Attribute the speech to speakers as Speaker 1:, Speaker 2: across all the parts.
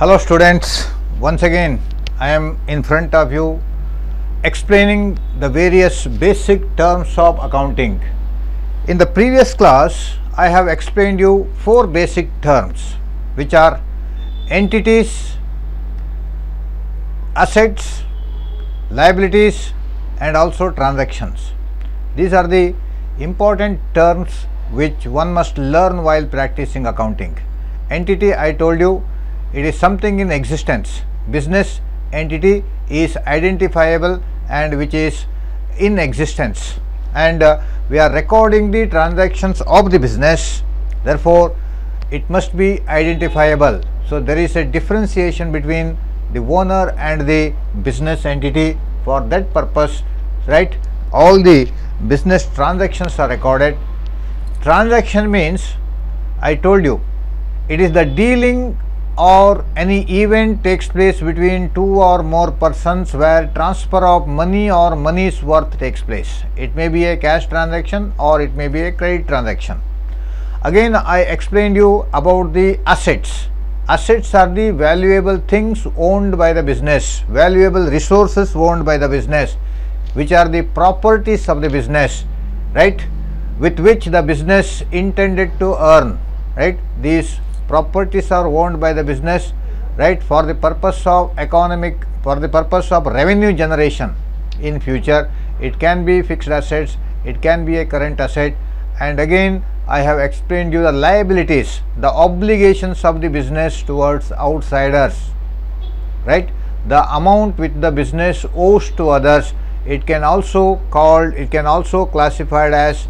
Speaker 1: Hello students, once again I am in front of you explaining the various basic terms of accounting. In the previous class I have explained you four basic terms which are entities, assets, liabilities and also transactions. These are the important terms which one must learn while practicing accounting. Entity, I told you, it is something in existence. Business entity is identifiable and which is in existence, and we are recording the transactions of the business, therefore it must be identifiable. So there is a differentiation between the owner and the business entity. For that purpose, right, all the business transactions are recorded. Transaction means, I told you, it is the dealing or any event takes place between two or more persons where transfer of money or money's worth takes place. It may be a cash transaction or it may be a credit transaction. Again, I explained you about the assets. Assets are the valuable things owned by the business, valuable resources owned by the business, which are the properties of the business, right, with which the business intended to earn, right. These properties are owned by the business, right, for the purpose of for the purpose of revenue generation in future. It can be fixed assets, it can be a current asset. And again, I have explained you the liabilities, the obligations of the business towards outsiders, right, the amount which the business owes to others. It can also classified as,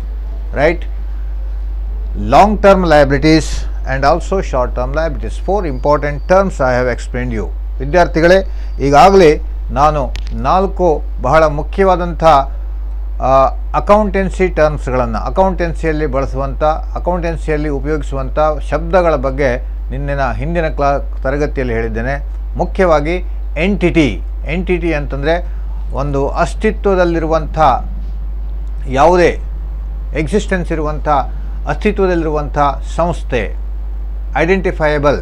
Speaker 1: right, long term liabilities and also short term liabilities. Four important terms I have explained you. ವಿದ್ಯಾರ್ಥಿಗಳೇ, ಈಗಾಗಲೇ ನಾನು ನಾಲ್ಕು ಬಹಳ ಮುಖ್ಯವಾದಂಥ accountancy ಟರ್ಮ್ಸ್ಗಳನ್ನು, ಅಕೌಂಟೆನ್ಸಿಯಲ್ಲಿ ಉಪಯೋಗಿಸುವಂಥ ಶಬ್ದಗಳ ಬಗ್ಗೆ ಹಿಂದಿನ ತರಗತಿಯಲ್ಲಿ ಹೇಳಿದ್ದೇನೆ. ಮುಖ್ಯವಾಗಿ ಎಂಟಿಟಿ ಅಂತಂದರೆ ಒಂದು ಅಸ್ತಿತ್ವದಲ್ಲಿರುವಂಥ, ಯಾವುದೇ ಎಕ್ಸಿಸ್ಟೆನ್ಸ್ ಇರುವಂಥ, ಅಸ್ತಿತ್ವದಲ್ಲಿರುವಂಥ ಸಂಸ್ಥೆ, ಐಡೆಂಟಿಫೈಯಬಲ್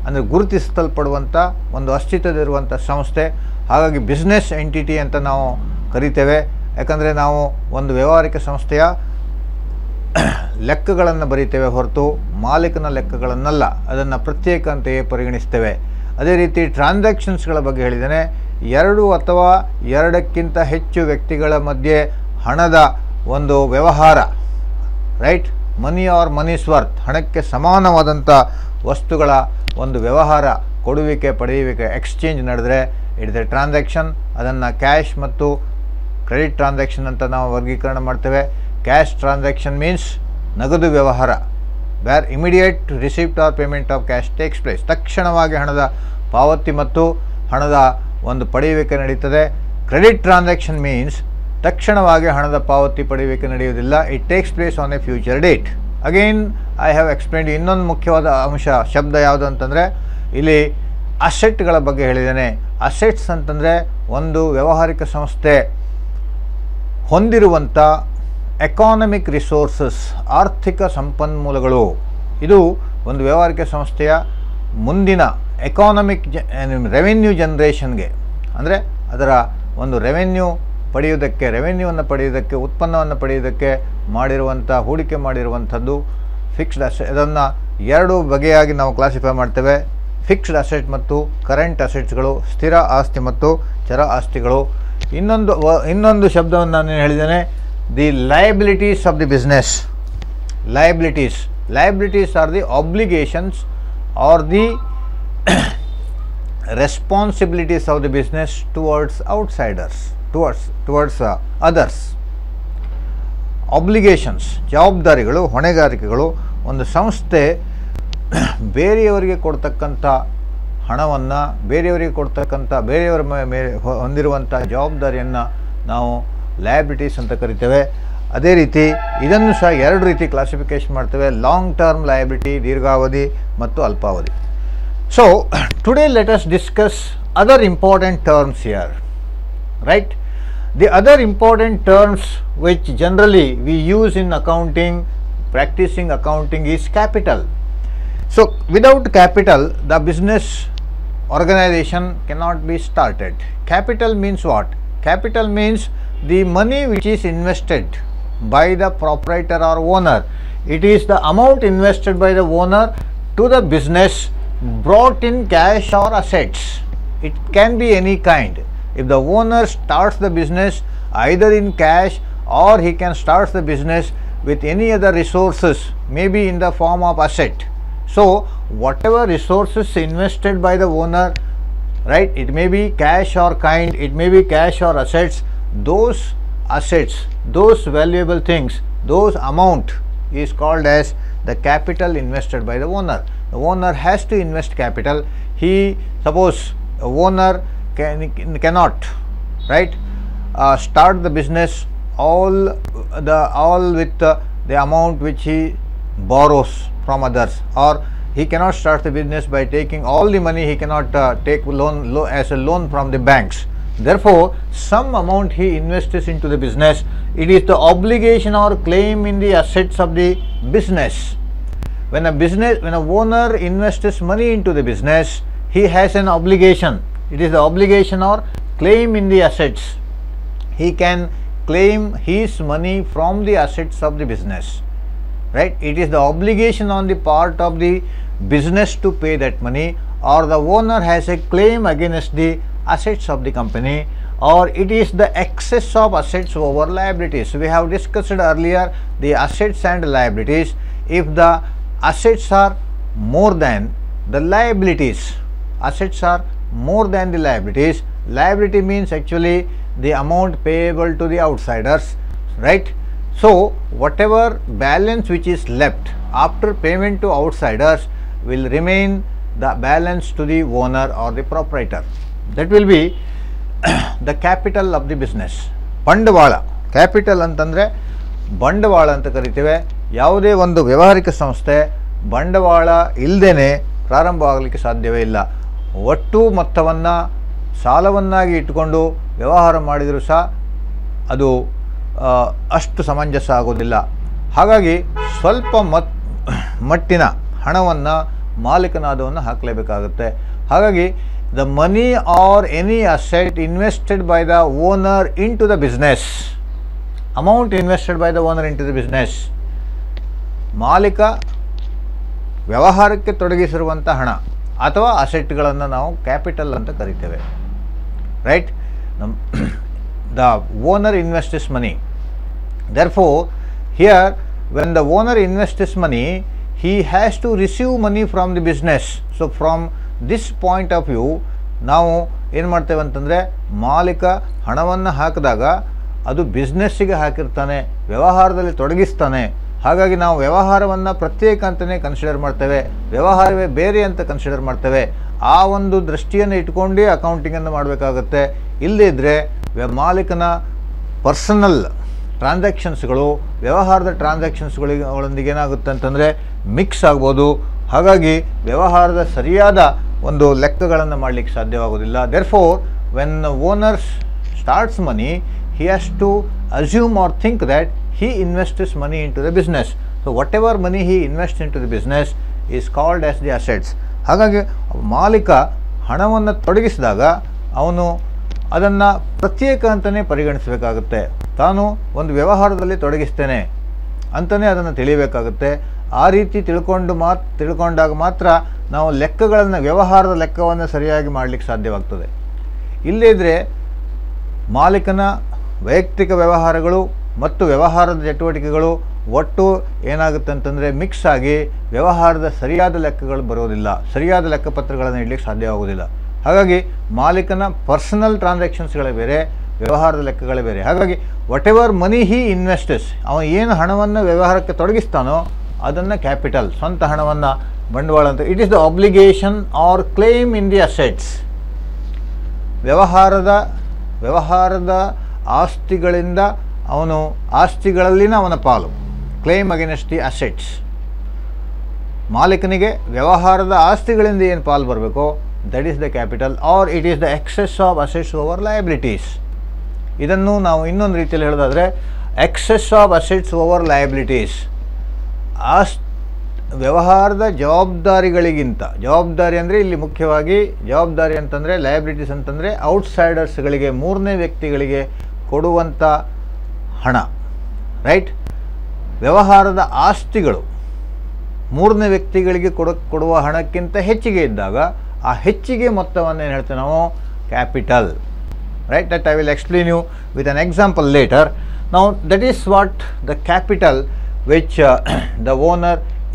Speaker 1: ಅಂದರೆ ಗುರುತಿಸಲ್ಪಡುವಂಥ ಒಂದು ಅಸ್ತಿತ್ವದಲ್ಲಿರುವಂಥ ಸಂಸ್ಥೆ. ಹಾಗಾಗಿ ಬಿಸ್ನೆಸ್ ಎಂಟಿಟಿ ಅಂತ ನಾವು ಕರಿತೇವೆ. ಯಾಕಂದರೆ ನಾವು ಒಂದು ವ್ಯಾವಹಾರಿಕ ಸಂಸ್ಥೆಯ ಲೆಕ್ಕಗಳನ್ನು ಬರೀತೇವೆ ಹೊರತು ಮಾಲೀಕನ ಲೆಕ್ಕಗಳನ್ನಲ್ಲ, ಅದನ್ನು ಪ್ರತ್ಯೇಕ ಅಂತೆಯೇ ಪರಿಗಣಿಸ್ತೇವೆ. ಅದೇ ರೀತಿ ಟ್ರಾನ್ಸಾಕ್ಷನ್ಸ್ಗಳ ಬಗ್ಗೆ ಹೇಳಿದ್ದೇನೆ. ಎರಡು ಅಥವಾ ಎರಡಕ್ಕಿಂತ ಹೆಚ್ಚು ವ್ಯಕ್ತಿಗಳ ಮಧ್ಯೆ ಹಣದ ಒಂದು ವ್ಯವಹಾರ, right, money or money's worth, ಹಣಕ್ಕೆ ಸಮಾನವಾದಂಥ ವಸ್ತುಗಳ ಒಂದು ವ್ಯವಹಾರ, ಕೊಡುವಿಕೆ ಪಡೆಯುವಿಕೆ, ಎಕ್ಸ್ಚೇಂಜ್ ನಡೆದರೆ ಇಟ್ ಇಸ್ ಎ ಟ್ರಾನ್ಸಾಕ್ಷನ್. ಅದನ್ನು ಕ್ಯಾಶ್ ಮತ್ತು ಕ್ರೆಡಿಟ್ ಟ್ರಾನ್ಸಾಕ್ಷನ್ ಅಂತ ನಾವು ವರ್ಗೀಕರಣ ಮಾಡ್ತೇವೆ. ಕ್ಯಾಶ್ ಟ್ರಾನ್ಸಾಕ್ಷನ್ ಮೀನ್ಸ್ ನಗದು ವ್ಯವಹಾರ, where immediate receipt or payment of cash takes place. ತಕ್ಷಣವಾಗಿ ಹಣದ ಪಾವತಿ ಮತ್ತು ಹಣದ ಒಂದು ಪಡೆಯುವಿಕೆ ನಡೀತದೆ. ಕ್ರೆಡಿಟ್ ಟ್ರಾನ್ಸಾಕ್ಷನ್ ಮೀನ್ಸ್ ತಕ್ಷಣವಾಗಿ ಹಣದ ಪಾವತಿ ಪಡೆಯುವಿಕೆ ನಡೆಯುವುದಿಲ್ಲ. It takes place on A future date. Again I have explained ಇನ್ನೊಂದು ಮುಖ್ಯವಾದ ಶಬ್ದ ಯಾವುದು ಅಂತಂದರೆ, ಇಲ್ಲಿ ಅಸೆಟ್ಗಳ ಬಗ್ಗೆ ಹೇಳಿದ್ದೇನೆ. ಅಸೆಟ್ಸ್ ಅಂತಂದರೆ ಒಂದು ವ್ಯಾವಹಾರಿಕ ಸಂಸ್ಥೆ ಹೊಂದಿರುವಂಥ ಎಕಾನಮಿಕ್ ರಿಸೋರ್ಸಸ್, ಆರ್ಥಿಕ ಸಂಪನ್ಮೂಲಗಳು. ಇದು ಒಂದು ವ್ಯಾವಹಾರಿಕ ಸಂಸ್ಥೆಯ ಮುಂದಿನ ಎಕಾನಮಿಕ್ ರೆವೆನ್ಯೂ ಜನ್ರೇಷನ್ಗೆ, ಅಂದರೆ ಅದರ ಒಂದು ರೆವೆನ್ಯೂವನ್ನು ಪಡೆಯುವುದಕ್ಕೆ, ಉತ್ಪನ್ನವನ್ನು ಪಡೆಯುವುದಕ್ಕೆ ಮಾಡಿರುವಂಥ, ಹೂಡಿಕೆ ಮಾಡಿರುವಂಥದ್ದು ಫಿಕ್ಸ್ಡ್ ಅಸೆಟ್. ಇದನ್ನು ಎರಡು ಬಗೆಯಾಗಿ ನಾವು ಕ್ಲಾಸಿಫೈ ಮಾಡ್ತೇವೆ: ಫಿಕ್ಸ್ಡ್ ಅಸೆಟ್ ಮತ್ತು ಕರೆಂಟ್ ಅಸೆಟ್ಸ್ಗಳು, ಸ್ಥಿರ ಆಸ್ತಿ ಮತ್ತು ಚರ ಆಸ್ತಿಗಳು. ಇನ್ನೊಂದು ಶಬ್ದವನ್ನು ನಾನು ಹೇಳಿದ್ದೇನೆ, the liabilities of the business. Liabilities R the obligations R the responsibilities of the business towards outsiders, towards others. Obligations, ಜವಾಬ್ದಾರಿಗಳು, ಹೊಣೆಗಾರಿಕೆಗಳು. ಒಂದು ಸಂಸ್ಥೆ ಬೇರೆಯವರಿಗೆ ಕೊಡ್ತಕ್ಕಂಥ ಹಣವನ್ನು, ಬೇರೆಯವರ ಮೇಲೆ ಹೊಂದಿರುವಂಥ ಜವಾಬ್ದಾರಿಯನ್ನು ನಾವು ಲಯಬಿಲಿಟೀಸ್ ಅಂತ ಕರಿತೇವೆ. ಅದೇ ರೀತಿ ಇದನ್ನು ಸಹ ಎರಡು ರೀತಿ ಕ್ಲಾಸಿಫಿಕೇಶನ್ ಮಾಡ್ತೇವೆ: ಲಾಂಗ್ ಟರ್ಮ್ ಲಯಬಿಲಿಟಿ, ದೀರ್ಘಾವಧಿ ಮತ್ತು ಅಲ್ಪಾವಧಿ. So today let us discuss other important terms here, right? The other important terms which generally we use in accounting, practicing accounting, is capital. So without capital, the business organization cannot be started. Capital means what? Capital means the money which is invested by the proprietor or owner. It is the amount invested by the owner to the business, brought in cash or assets. It can be any kind. If the owner starts the business either in cash, or he can start the business with any other resources, maybe in the form of asset. So whatever resources invested by the owner, right, it may be cash or kind, it may be cash or assets, those assets, those valuable things, those amount is called as the capital invested by the owner. The owner has to invest capital. He, suppose a owner cannot, right, start the business all with the amount which he borrows from others, or he cannot start the business by taking all the money. He cannot take loan as a loan from the banks. Therefore, some amount he invests into the business. It is the obligation or claim in the assets of the business. When a owner invests money into the business, he has an obligation. It is the obligation or claim in the assets. He can claim his money from the assets of the business, right? It is the obligation on the part of the business to pay that money, or the owner has a claim against the assets of the company, or it is the excess of assets over liabilities. We have discussed earlier the assets and liabilities. If the assets are more than the liabilities, assets are more than the liabilities, liability means actually the amount payable to the outsiders, right? So whatever balance which is left after payment to outsiders will remain the balance to the owner or the proprietor. That will be the capital of the business. ಬಂಡವಾಳ, capital ಅಂತಂದರೆ ಬಂಡವಾಳ ಅಂತ ಕರಿತೇವೆ. ಯಾವುದೇ ಒಂದು ವ್ಯಾವಹಾರಿಕ ಸಂಸ್ಥೆ ಬಂಡವಾಳ ಇಲ್ಲದೇ ಪ್ರಾರಂಭ ಆಗಲಿಕ್ಕೆ ಸಾಧ್ಯವೇ ಇಲ್ಲ. ಒಟ್ಟು ಮೊತ್ತವನ್ನು ಸಾಲವನ್ನಾಗಿ ಇಟ್ಟುಕೊಂಡು ವ್ಯವಹಾರ ಮಾಡಿದರೂ ಸಹ ಅದು ಅಷ್ಟು ಸಮಂಜಸ ಆಗೋದಿಲ್ಲ. ಹಾಗಾಗಿ ಸ್ವಲ್ಪ ಮಟ್ಟಿನ ಹಣವನ್ನು ಮಾಲೀಕನಾದವನ್ನು ಹಾಕಲೇಬೇಕಾಗುತ್ತೆ. ಹಾಗಾಗಿ the money or any asset invested by the owner into the business, amount invested by the owner into the business, ಮಾಲೀಕ ವ್ಯವಹಾರಕ್ಕೆ ತೊಡಗಿಸಿರುವಂಥ ಹಣ ಅಥವಾ ಅಸೆಟ್ಗಳನ್ನು ನಾವು ಕ್ಯಾಪಿಟಲ್ ಅಂತ ಕರಿತೇವೆ, right? The owner invests his money. Therefore, here when the owner invests his money, he has to receive money from the business. So from this point of view, ನಾವು ಏನು ಮಾಡ್ತೇವೆ ಅಂತಂದರೆ, ಮಾಲೀಕ ಹಣವನ್ನು ಹಾಕಿದಾಗ ಅದು ಬಿಸ್ನೆಸ್ಸಿಗೆ ಹಾಕಿರ್ತಾನೆ, ವ್ಯವಹಾರದಲ್ಲಿ ತೊಡಗಿಸ್ತಾನೆ. ಹಾಗಾಗಿ ನಾವು ವ್ಯವಹಾರವನ್ನು ಪ್ರತ್ಯೇಕ ಅಂತಲೇ ಕನ್ಸಿಡರ್ ಮಾಡ್ತೇವೆ, ವ್ಯವಹಾರವೇ ಬೇರೆ ಅಂತ ಕನ್ಸಿಡರ್ ಮಾಡ್ತೇವೆ. ಆ ಒಂದು ದೃಷ್ಟಿಯನ್ನು ಇಟ್ಕೊಂಡೇ ಅಕೌಂಟಿಂಗನ್ನು ಮಾಡಬೇಕಾಗತ್ತೆ. ಇಲ್ಲದಿದ್ದರೆ ಮಾಲೀಕನ ಪರ್ಸನಲ್ ಟ್ರಾನ್ಸಾಕ್ಷನ್ಸ್ಗಳು ವ್ಯವಹಾರದ ಟ್ರಾನ್ಸಾಕ್ಷನ್ಸ್ಗಳೊಂದಿಗೆ ಏನಾಗುತ್ತೆ ಅಂತಂದರೆ ಮಿಕ್ಸ್ ಆಗ್ಬೋದು. ಹಾಗಾಗಿ ವ್ಯವಹಾರದ ಸರಿಯಾದ ಒಂದು ಲೆಕ್ಕಗಳನ್ನು ಮಾಡಲಿಕ್ಕೆ ಸಾಧ್ಯವಾಗೋದಿಲ್ಲ. Therefore when owners starts money, he has to assume or think that he invests money into the business. So whatever money he invests into the business is called as the assets. ಹಾಗಾಗಿ ಮಾಲೀಕ ಹಣವನ್ನು ತೊಡಗಿಸಿದಾಗ ಅವನು ಅದನ್ನು ಪ್ರತ್ಯೇಕ ಅಂತಲೇ ಪರಿಗಣಿಸಬೇಕಾಗುತ್ತೆ. ತಾನು ಒಂದು ವ್ಯವಹಾರದಲ್ಲಿ ತೊಡಗಿಸ್ತೇನೆ ಅಂತಲೇ ಅದನ್ನು ತಿಳಿಯಬೇಕಾಗುತ್ತೆ. ಆ ರೀತಿ ತಿಳ್ಕೊಂಡಾಗ ಮಾತ್ರ ನಾವು ಲೆಕ್ಕಗಳನ್ನು, ವ್ಯವಹಾರದ ಲೆಕ್ಕವನ್ನು ಸರಿಯಾಗಿ ಮಾಡಲಿಕ್ಕೆ ಸಾಧ್ಯವಾಗ್ತದೆ. ಇಲ್ಲದಿದ್ದರೆ ಮಾಲೀಕನ ವೈಯಕ್ತಿಕ ವ್ಯವಹಾರಗಳು ಮತ್ತು ವ್ಯವಹಾರದ ಚಟುವಟಿಕೆಗಳು ಒಟ್ಟು ಏನಾಗುತ್ತೆ ಅಂತಂದರೆ ಮಿಕ್ಸ್ ಆಗಿ ವ್ಯವಹಾರದ ಸರಿಯಾದ ಲೆಕ್ಕಗಳು ಬರೋದಿಲ್ಲ, ಸರಿಯಾದ ಲೆಕ್ಕಪತ್ರಗಳನ್ನು ಇಡಲಿಕ್ಕೆ ಸಾಧ್ಯವಾಗೋದಿಲ್ಲ. ಹಾಗಾಗಿ ಮಾಲೀಕನ ಪರ್ಸನಲ್ ಟ್ರಾನ್ಸಾಕ್ಷನ್ಸ್ಗಳೇ ಬೇರೆ, ವ್ಯವಹಾರದ ಲೆಕ್ಕಗಳೇ ಬೇರೆ. ಹಾಗಾಗಿ ವಾಟ್ ಎವರ್ ಮನಿ ಹಿ ಇನ್ವೆಸ್ಟಸ್, ಅವನು ಏನು ಹಣವನ್ನು ವ್ಯವಹಾರಕ್ಕೆ ತೊಡಗಿಸ್ತಾನೋ ಅದನ್ನು ಕ್ಯಾಪಿಟಲ್, ಸ್ವಂತ ಹಣವನ್ನು ಬಂಡವಾಳ ಅಂತ. It is the obligation or claim in the assets. ವ್ಯವಹಾರದ ಆಸ್ತಿಗಳಿಂದ ಆಸ್ತಿಗಳಲ್ಲಿನ ಅವನ ಪಾಲು, ಕ್ಲೇಮ್ ಅಗೇನೆಸ್ಟ್ ದಿ ಅಸೆಟ್ಸ್. ಮಾಲೀಕನಿಗೆ ವ್ಯವಹಾರದ ಆಸ್ತಿಗಳಿಂದ ಏನು ಪಾಲು ಬರಬೇಕೋ that is the capital, or it is the excess of assets over liabilities. ಇದನ್ನು ನಾವು ಇನ್ನೊಂದು ರೀತಿಯಲ್ಲಿ ಹೇಳೋದಾದರೆ excess of assets over liabilities. ವ್ಯವಹಾರದ ಜವಾಬ್ದಾರಿಗಳಿಗಿಂತ, ಜವಾಬ್ದಾರಿ ಅಂದರೆ ಇಲ್ಲಿ ಮುಖ್ಯವಾಗಿ ಜವಾಬ್ದಾರಿ ಅಂತಂದರೆ ಲಯಬಿಲಿಟೀಸ್ ಅಂತಂದರೆ ಔಟ್ಸೈಡರ್ಸ್ಗಳಿಗೆ, ಮೂರನೇ ವ್ಯಕ್ತಿಗಳಿಗೆ ಕೊಡುವಂಥ ಹಣ, ರೈಟ್. ವ್ಯವಹಾರದ ಆಸ್ತಿಗಳು ಮೂರನೇ ವ್ಯಕ್ತಿಗಳಿಗೆ ಕೊಡುವ ಹಣಕ್ಕಿಂತ ಹೆಚ್ಚಿಗೆ ಇದ್ದಾಗ ಆ ಹೆಚ್ಚಿಗೆ ಮೊತ್ತವನ್ನು ಏನು ಹೇಳ್ತೇವೆ ನಾವು, capital, right. That I will explain you with an example later. Now that is what the capital which the owner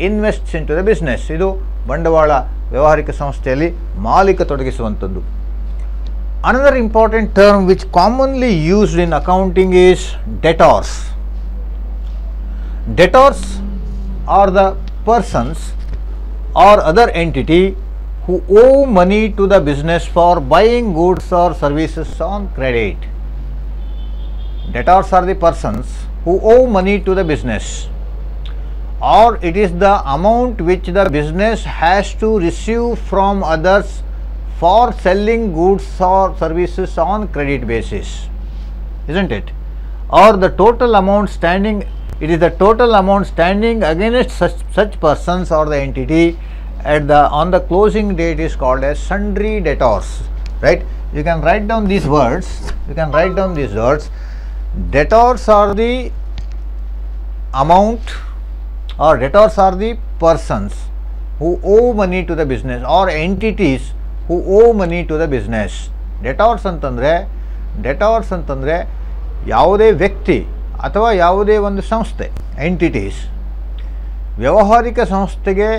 Speaker 1: invests into the business. ಇದು ಬಂಡವಾಳ ವ್ಯಾವಹಾರಿಕ ಸಂಸ್ಥೆಯಲ್ಲಿ ಮಾಲೀಕ ತೊಡಗಿಸುವಂಥದ್ದು. Another important term which commonly used in accounting is debtors. Debtors are the persons or other entity who owe money to the business for buying goods or services on credit. Debtors are the persons who owe money to the business, or it is the amount which the business has to receive from others for selling goods or services on credit basis, isn't it? Or the total amount standing, it is the total amount standing against such persons or the entity on the closing date is called as sundry debtors, right. You can write down these words, debtors are the amount, or debtors are the persons who owe money to the business, or entities who owe money to the business. debtors ಅಂತಂದರೆ ಯಾವುದೇ ವ್ಯಕ್ತಿ ಅಥವಾ ಯಾವುದೇ ಒಂದು ಸಂಸ್ಥೆ, entities, ವ್ಯಾವಹಾರಿಕ ಸಂಸ್ಥೆಗೆ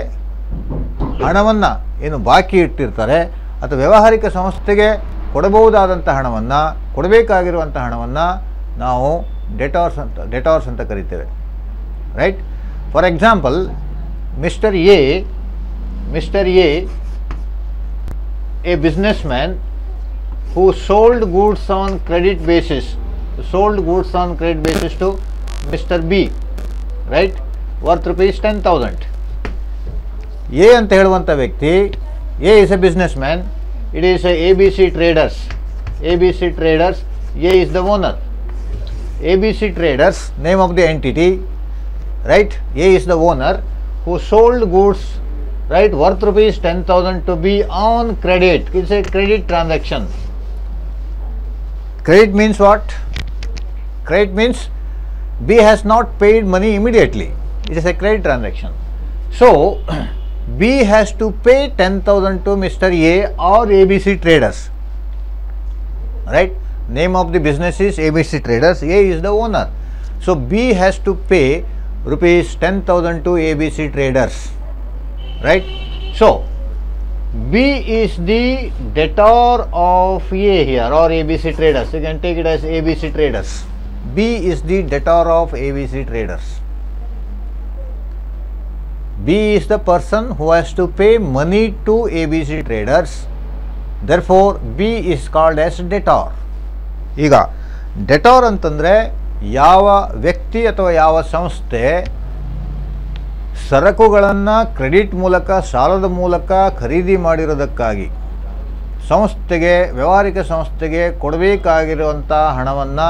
Speaker 1: ಹಣವನ್ನು ಏನು ಬಾಕಿ ಇಟ್ಟಿರ್ತಾರೆ ಅಥವಾ ವ್ಯಾವಹಾರಿಕ ಸಂಸ್ಥೆಗೆ ಕೊಡಬಹುದಾದಂಥ ಹಣವನ್ನು, ಕೊಡಬೇಕಾಗಿರುವಂಥ ಹಣವನ್ನು ನಾವು ಡೆಟಾರ್ಸ್ ಅಂತ ಕರಿತೇವೆ, right. For example, mister A A business man who sold goods on credit basis to Mr. B, right, worth rupees 10,000. A ಅಂತ ಹೇಳುವಂಥ ವ್ಯಕ್ತಿ, A is A business man, it is ABC Traders, A is the owner. ABC Traders, name of the entity, right. A is the owner who sold goods, right, worth rupees 10,000 to be on credit. It's a credit transaction. Credit means what? Credit means B has not paid money immediately. It is a credit transaction. So B has to pay 10,000 to Mr. A or ABC Traders, right. Name of the business is ABC Traders, A is the owner. So B has to pay rupees 10,000 to ABC Traders, right. So B is the debtor of A here, or ABC Traders. You can take it as ABC Traders. B is the debtor of ABC Traders. B is the person who has to pay money to ABC Traders. Therefore B is called as debtor. ಈಗ debtor ಅಂತಂದರೆ ಯಾವ ವ್ಯಕ್ತಿ ಅಥವಾ ಯಾವ ಸಂಸ್ಥೆ ಸರಕುಗಳನ್ನು credit ಮೂಲಕ, ಸಾಲದ ಮೂಲಕ ಖರೀದಿ ಮಾಡಿರೋದಕ್ಕಾಗಿ ಸಂಸ್ಥೆಗೆ, ವ್ಯಾವಹಾರಿಕ ಸಂಸ್ಥೆಗೆ ಕೊಡಬೇಕಾಗಿರುವಂಥ ಹಣವನ್ನು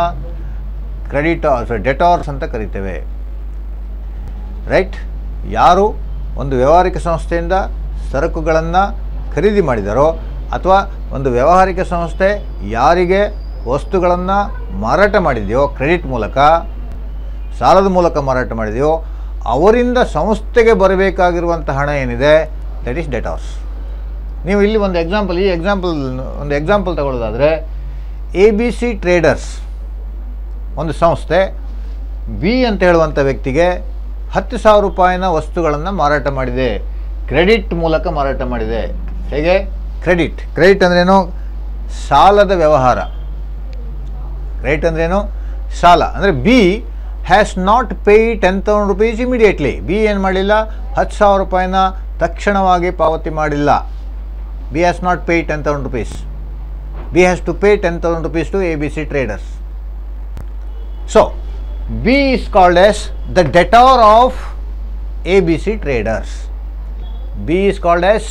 Speaker 1: ಡೆಟಾರ್ಸ್ ಅಂತ ಕರಿತೇವೆ, ರೈಟ್. ಯಾರು ಒಂದು ವ್ಯಾವಹಾರಿಕ ಸಂಸ್ಥೆಯಿಂದ ಸರಕುಗಳನ್ನು ಖರೀದಿ ಮಾಡಿದಾರೋ ಅಥವಾ ಒಂದು ವ್ಯಾವಹಾರಿಕ ಸಂಸ್ಥೆ ಯಾರಿಗೆ ವಸ್ತುಗಳನ್ನು ಮಾರಾಟ ಮಾಡಿದೆಯೋ, ಕ್ರೆಡಿಟ್ ಮೂಲಕ, ಸಾಲದ ಮೂಲಕ ಮಾರಾಟ ಮಾಡಿದೆಯೋ, ಅವರಿಂದ ಸಂಸ್ಥೆಗೆ ಬರಬೇಕಾಗಿರುವಂಥ ಹಣ ಏನಿದೆ, ದಟ್ ಈಸ್ ಡೆಟಾರ್ಸ್. ನೀವು ಇಲ್ಲಿ ಒಂದು ಎಕ್ಸಾಂಪಲ್ ತಗೊಳ್ಳೋದಾದರೆ, ABC Traders ಒಂದು ಸಂಸ್ಥೆ ಬಿ ಅಂತ ಹೇಳುವಂಥ ವ್ಯಕ್ತಿಗೆ 10,000 ರೂಪಾಯಿನ ವಸ್ತುಗಳನ್ನು ಮಾರಾಟ ಮಾಡಿದೆ, ಕ್ರೆಡಿಟ್ ಮೂಲಕ ಮಾರಾಟ ಮಾಡಿದೆ. ಹೇಗೆ? ಕ್ರೆಡಿಟ್ ಅಂದ್ರೇನು? ಸಾಲದ ವ್ಯವಹಾರ. ಕ್ರೆಡಿಟ್ ಅಂದ್ರೇನು? ಸಾಲ. ಅಂದರೆ B has not paid 10,000 rupees immediately. B ಏನು ಮಾಡಲಿಲ್ಲ? 10,000 ರೂಪಾಯಿನ ತಕ್ಷಣವಾಗಿ ಪಾವತಿ ಮಾಡಿಲ್ಲ. B has not paid 10,000 rupees. B has to pay 10,000 rupees to ABC Traders. So B is called as the debtor of ABC Traders. B is called as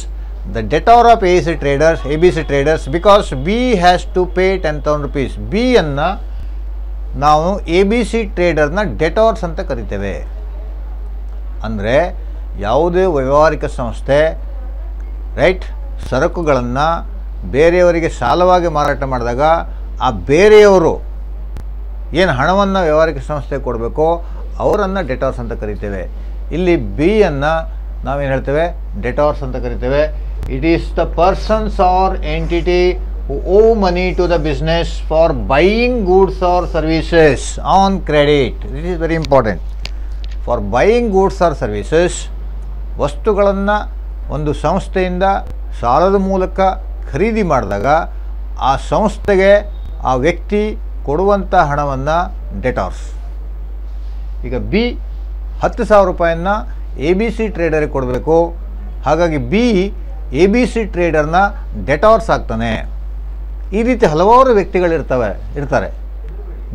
Speaker 1: the debtor of ABC Traders because B has to pay 10,000 rupees. B ಅನ್ನು ನಾವು ABC Traderನ ಡೆಟಾರ್ಸ್ ಅಂತ ಕರಿತೇವೆ. ಅಂದರೆ ಯಾವುದೇ ವ್ಯಾವಹಾರಿಕ ಸಂಸ್ಥೆ right ಸರಕುಗಳನ್ನು ಬೇರೆಯವರಿಗೆ ಸಾಲವಾಗಿ ಮಾರಾಟ ಮಾಡಿದಾಗ ಆ ಬೇರೆಯವರು ಏನು ಹಣವನ್ನು ವ್ಯಾವಹಾರಿಕ ಸಂಸ್ಥೆಗೆ ಕೊಡಬೇಕೋ ಅವರನ್ನು ಡೆಟಾರ್ಸ್ ಅಂತ ಕರಿತೇವೆ. ಇಲ್ಲಿ ಬಿಯನ್ನು ನಾವೇನು ಹೇಳ್ತೇವೆ, ಡೆಟಾರ್ಸ್ ಅಂತ ಕರಿತೇವೆ. It is the persons or entity who owe money to the business for buying goods or services on credit. This is very important. For buying goods or services, ವಸ್ತುಗಳನ್ನು ಒಂದು ಸಂಸ್ಥೆಯಿಂದ ಸಾಲದ ಮೂಲಕ ಖರೀದಿ ಮಾಡಿದಾಗ ಆ ಸಂಸ್ಥೆಗೆ ಆ ವ್ಯಕ್ತಿ ಕೊಡುವಂಥ ಹಣವನ್ನು ಡೆಟಾರ್ಸ್. ಈಗ ಬಿ 10,000 ರೂಪಾಯಿಯನ್ನು ABC ಟ್ರೇಡರಿಗೆ ಕೊಡಬೇಕು. ಹಾಗಾಗಿ ಬಿ ABC ಟ್ರೇಡರ್ನ ಡೆಟಾರ್ಸ್ ಆಗ್ತಾನೆ. ಈ ರೀತಿ ಹಲವಾರು ಇರ್ತಾರೆ.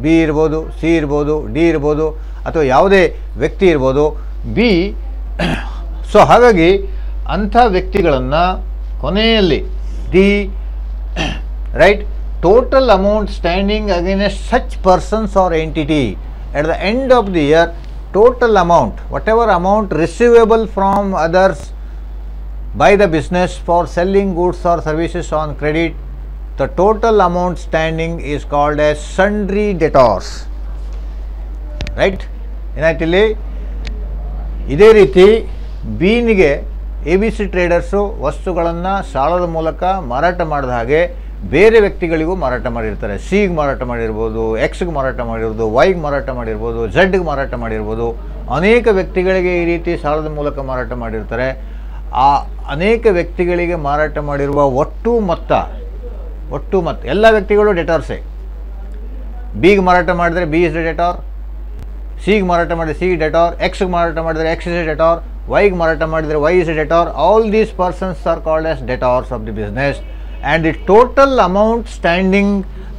Speaker 1: ಬಿ ಇರ್ಬೋದು, ಸಿ ಇರ್ಬೋದು, ಡಿ ಇರ್ಬೋದು, ಅಥವಾ ಯಾವುದೇ ವ್ಯಕ್ತಿ ಇರ್ಬೋದು ಬಿ. ಸೊ ಹಾಗಾಗಿ ಅಂಥ ವ್ಯಕ್ತಿಗಳನ್ನು ಕೊನೆಯಲ್ಲಿ the right total amount standing against such persons or entity at the end of the year, total amount whatever amount receivable from others by the business for selling goods or services on credit, the total amount standing is called as sundry debtors. Right? ಏನಾಯ್ತು ಇಲ್ಲಿ? ಇದೇ ರೀತಿ ಬಿನಿಗೆ ABC traders ವಸ್ತುಗಳನ್ನು ಸಾಲದ ಮೂಲಕ ಮಾರಾಟ ಮಾಡಿದ ಹಾಗೆ ಬೇರೆ ವ್ಯಕ್ತಿಗಳಿಗೂ ಮಾರಾಟ ಮಾಡಿರ್ತಾರೆ. ಸಿಗೆ ಮಾರಾಟ ಮಾಡಿರ್ಬೋದು, ಎಕ್ಸ್ಗೆ ಮಾರಾಟ ಮಾಡಿರ್ಬೋದು, ವೈಗೆ ಮಾರಾಟ ಮಾಡಿರ್ಬೋದು, ಝಡ್ಗೆ ಮಾರಾಟ ಮಾಡಿರ್ಬೋದು. ಅನೇಕ ವ್ಯಕ್ತಿಗಳಿಗೆ ಈ ರೀತಿ ಸಾಲದ ಮೂಲಕ ಮಾರಾಟ ಮಾಡಿರ್ತಾರೆ. ಆ ಅನೇಕ ವ್ಯಕ್ತಿಗಳಿಗೆ ಮಾರಾಟ ಮಾಡಿರುವ ಒಟ್ಟು ಮೊತ್ತ ಎಲ್ಲ ವ್ಯಕ್ತಿಗಳು ಡೆಟಾರ್ಸೇ. ಬಿಗೆ ಮಾರಾಟ ಮಾಡಿದರೆ ಬಿ ಇಸ್ ದ ಡೆಟಾರ್, ಸಿಗೆ ಮಾರಾಟ ಮಾಡಿದರೆ ಸಿ ಡೆಟಾರ್, ಎಕ್ಸ್ಗೆ ಮಾರಾಟ ಮಾಡಿದರೆ ಎಕ್ಸ್ ಇಸ್ ಡೆಟಾರ್, ವೈಗೆ ಮಾರಾಟ ಮಾಡಿದರೆ Y is debtor. All these persons are called as debtors of the business and the total amount standing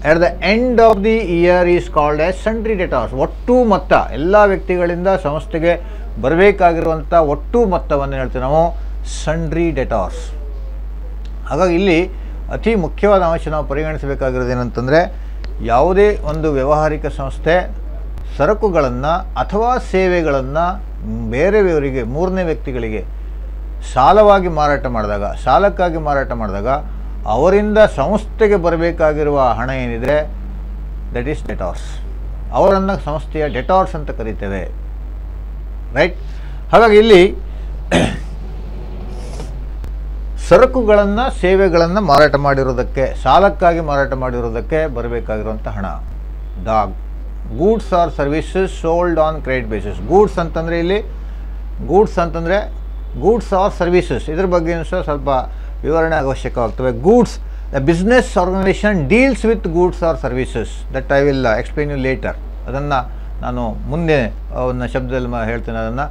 Speaker 1: at the end of the year is called as sundry debtors. ಒಟ್ಟು ಮೊತ್ತ ಎಲ್ಲ ವ್ಯಕ್ತಿಗಳಿಂದ ಸಂಸ್ಥೆಗೆ ಬರಬೇಕಾಗಿರುವಂಥ ಒಟ್ಟು ಮೊತ್ತವನ್ನು ಹೇಳ್ತೀವಿ ನಾವು ಸನ್ಡ್ರಿ ಡೆಟಾರ್ಸ್. ಹಾಗಾಗಿ ಇಲ್ಲಿ ಅತಿ ಮುಖ್ಯವಾದ ಅಂಶ ನಾವು ಪರಿಗಣಿಸಬೇಕಾಗಿರೋದು ಏನಂತಂದರೆ, ಯಾವುದೇ ಒಂದು ವ್ಯಾವಹಾರಿಕ ಸಂಸ್ಥೆ ಸರಕುಗಳನ್ನು ಅಥವಾ ಸೇವೆಗಳನ್ನು ಬೇರೆಯವರಿಗೆ, ಮೂರನೇ ವ್ಯಕ್ತಿಗಳಿಗೆ ಸಾಲಕ್ಕಾಗಿ ಮಾರಾಟ ಮಾಡಿದಾಗ ಅವರಿಂದ ಸಂಸ್ಥೆಗೆ ಬರಬೇಕಾಗಿರುವ ಹಣ ಏನಿದೆ ದಟ್ ಈಸ್ ಡೆಟಾರ್ಸ್. ಅವರನ್ನು ಸಂಸ್ಥೆಯ ಡೆಟಾರ್ಸ್ ಅಂತ ಕರಿತೇವೆ. ರೈಟ್? ಹಾಗಾಗಿ ಇಲ್ಲಿ ಸರಕುಗಳನ್ನು ಸೇವೆಗಳನ್ನು ಮಾರಾಟ ಮಾಡಿರೋದಕ್ಕೆ, ಸಾಲಕ್ಕಾಗಿ ಮಾರಾಟ ಮಾಡಿರೋದಕ್ಕೆ ಬರಬೇಕಾಗಿರುವಂಥ ಹಣ, the goods or services sold on credit basis. Goods ಅಂತಂದರೆ ಇಲ್ಲಿ ಗೂಡ್ಸ್ ಆರ್ ಸರ್ವಿಸಸ್, ಇದ್ರ ಬಗ್ಗೆ ಸಹ ಸ್ವಲ್ಪ ವಿವರಣೆ ಅವಶ್ಯಕವಾಗ್ತವೆ. Goods, the business organisation deals with goods or services, that I will explain you later. ಅದನ್ನು ನಾನು ಮುಂದೆ ಒಂದು ಶಬ್ದದಲ್ಲಿ ಹೇಳ್ತೇನೆ. ಅದನ್ನು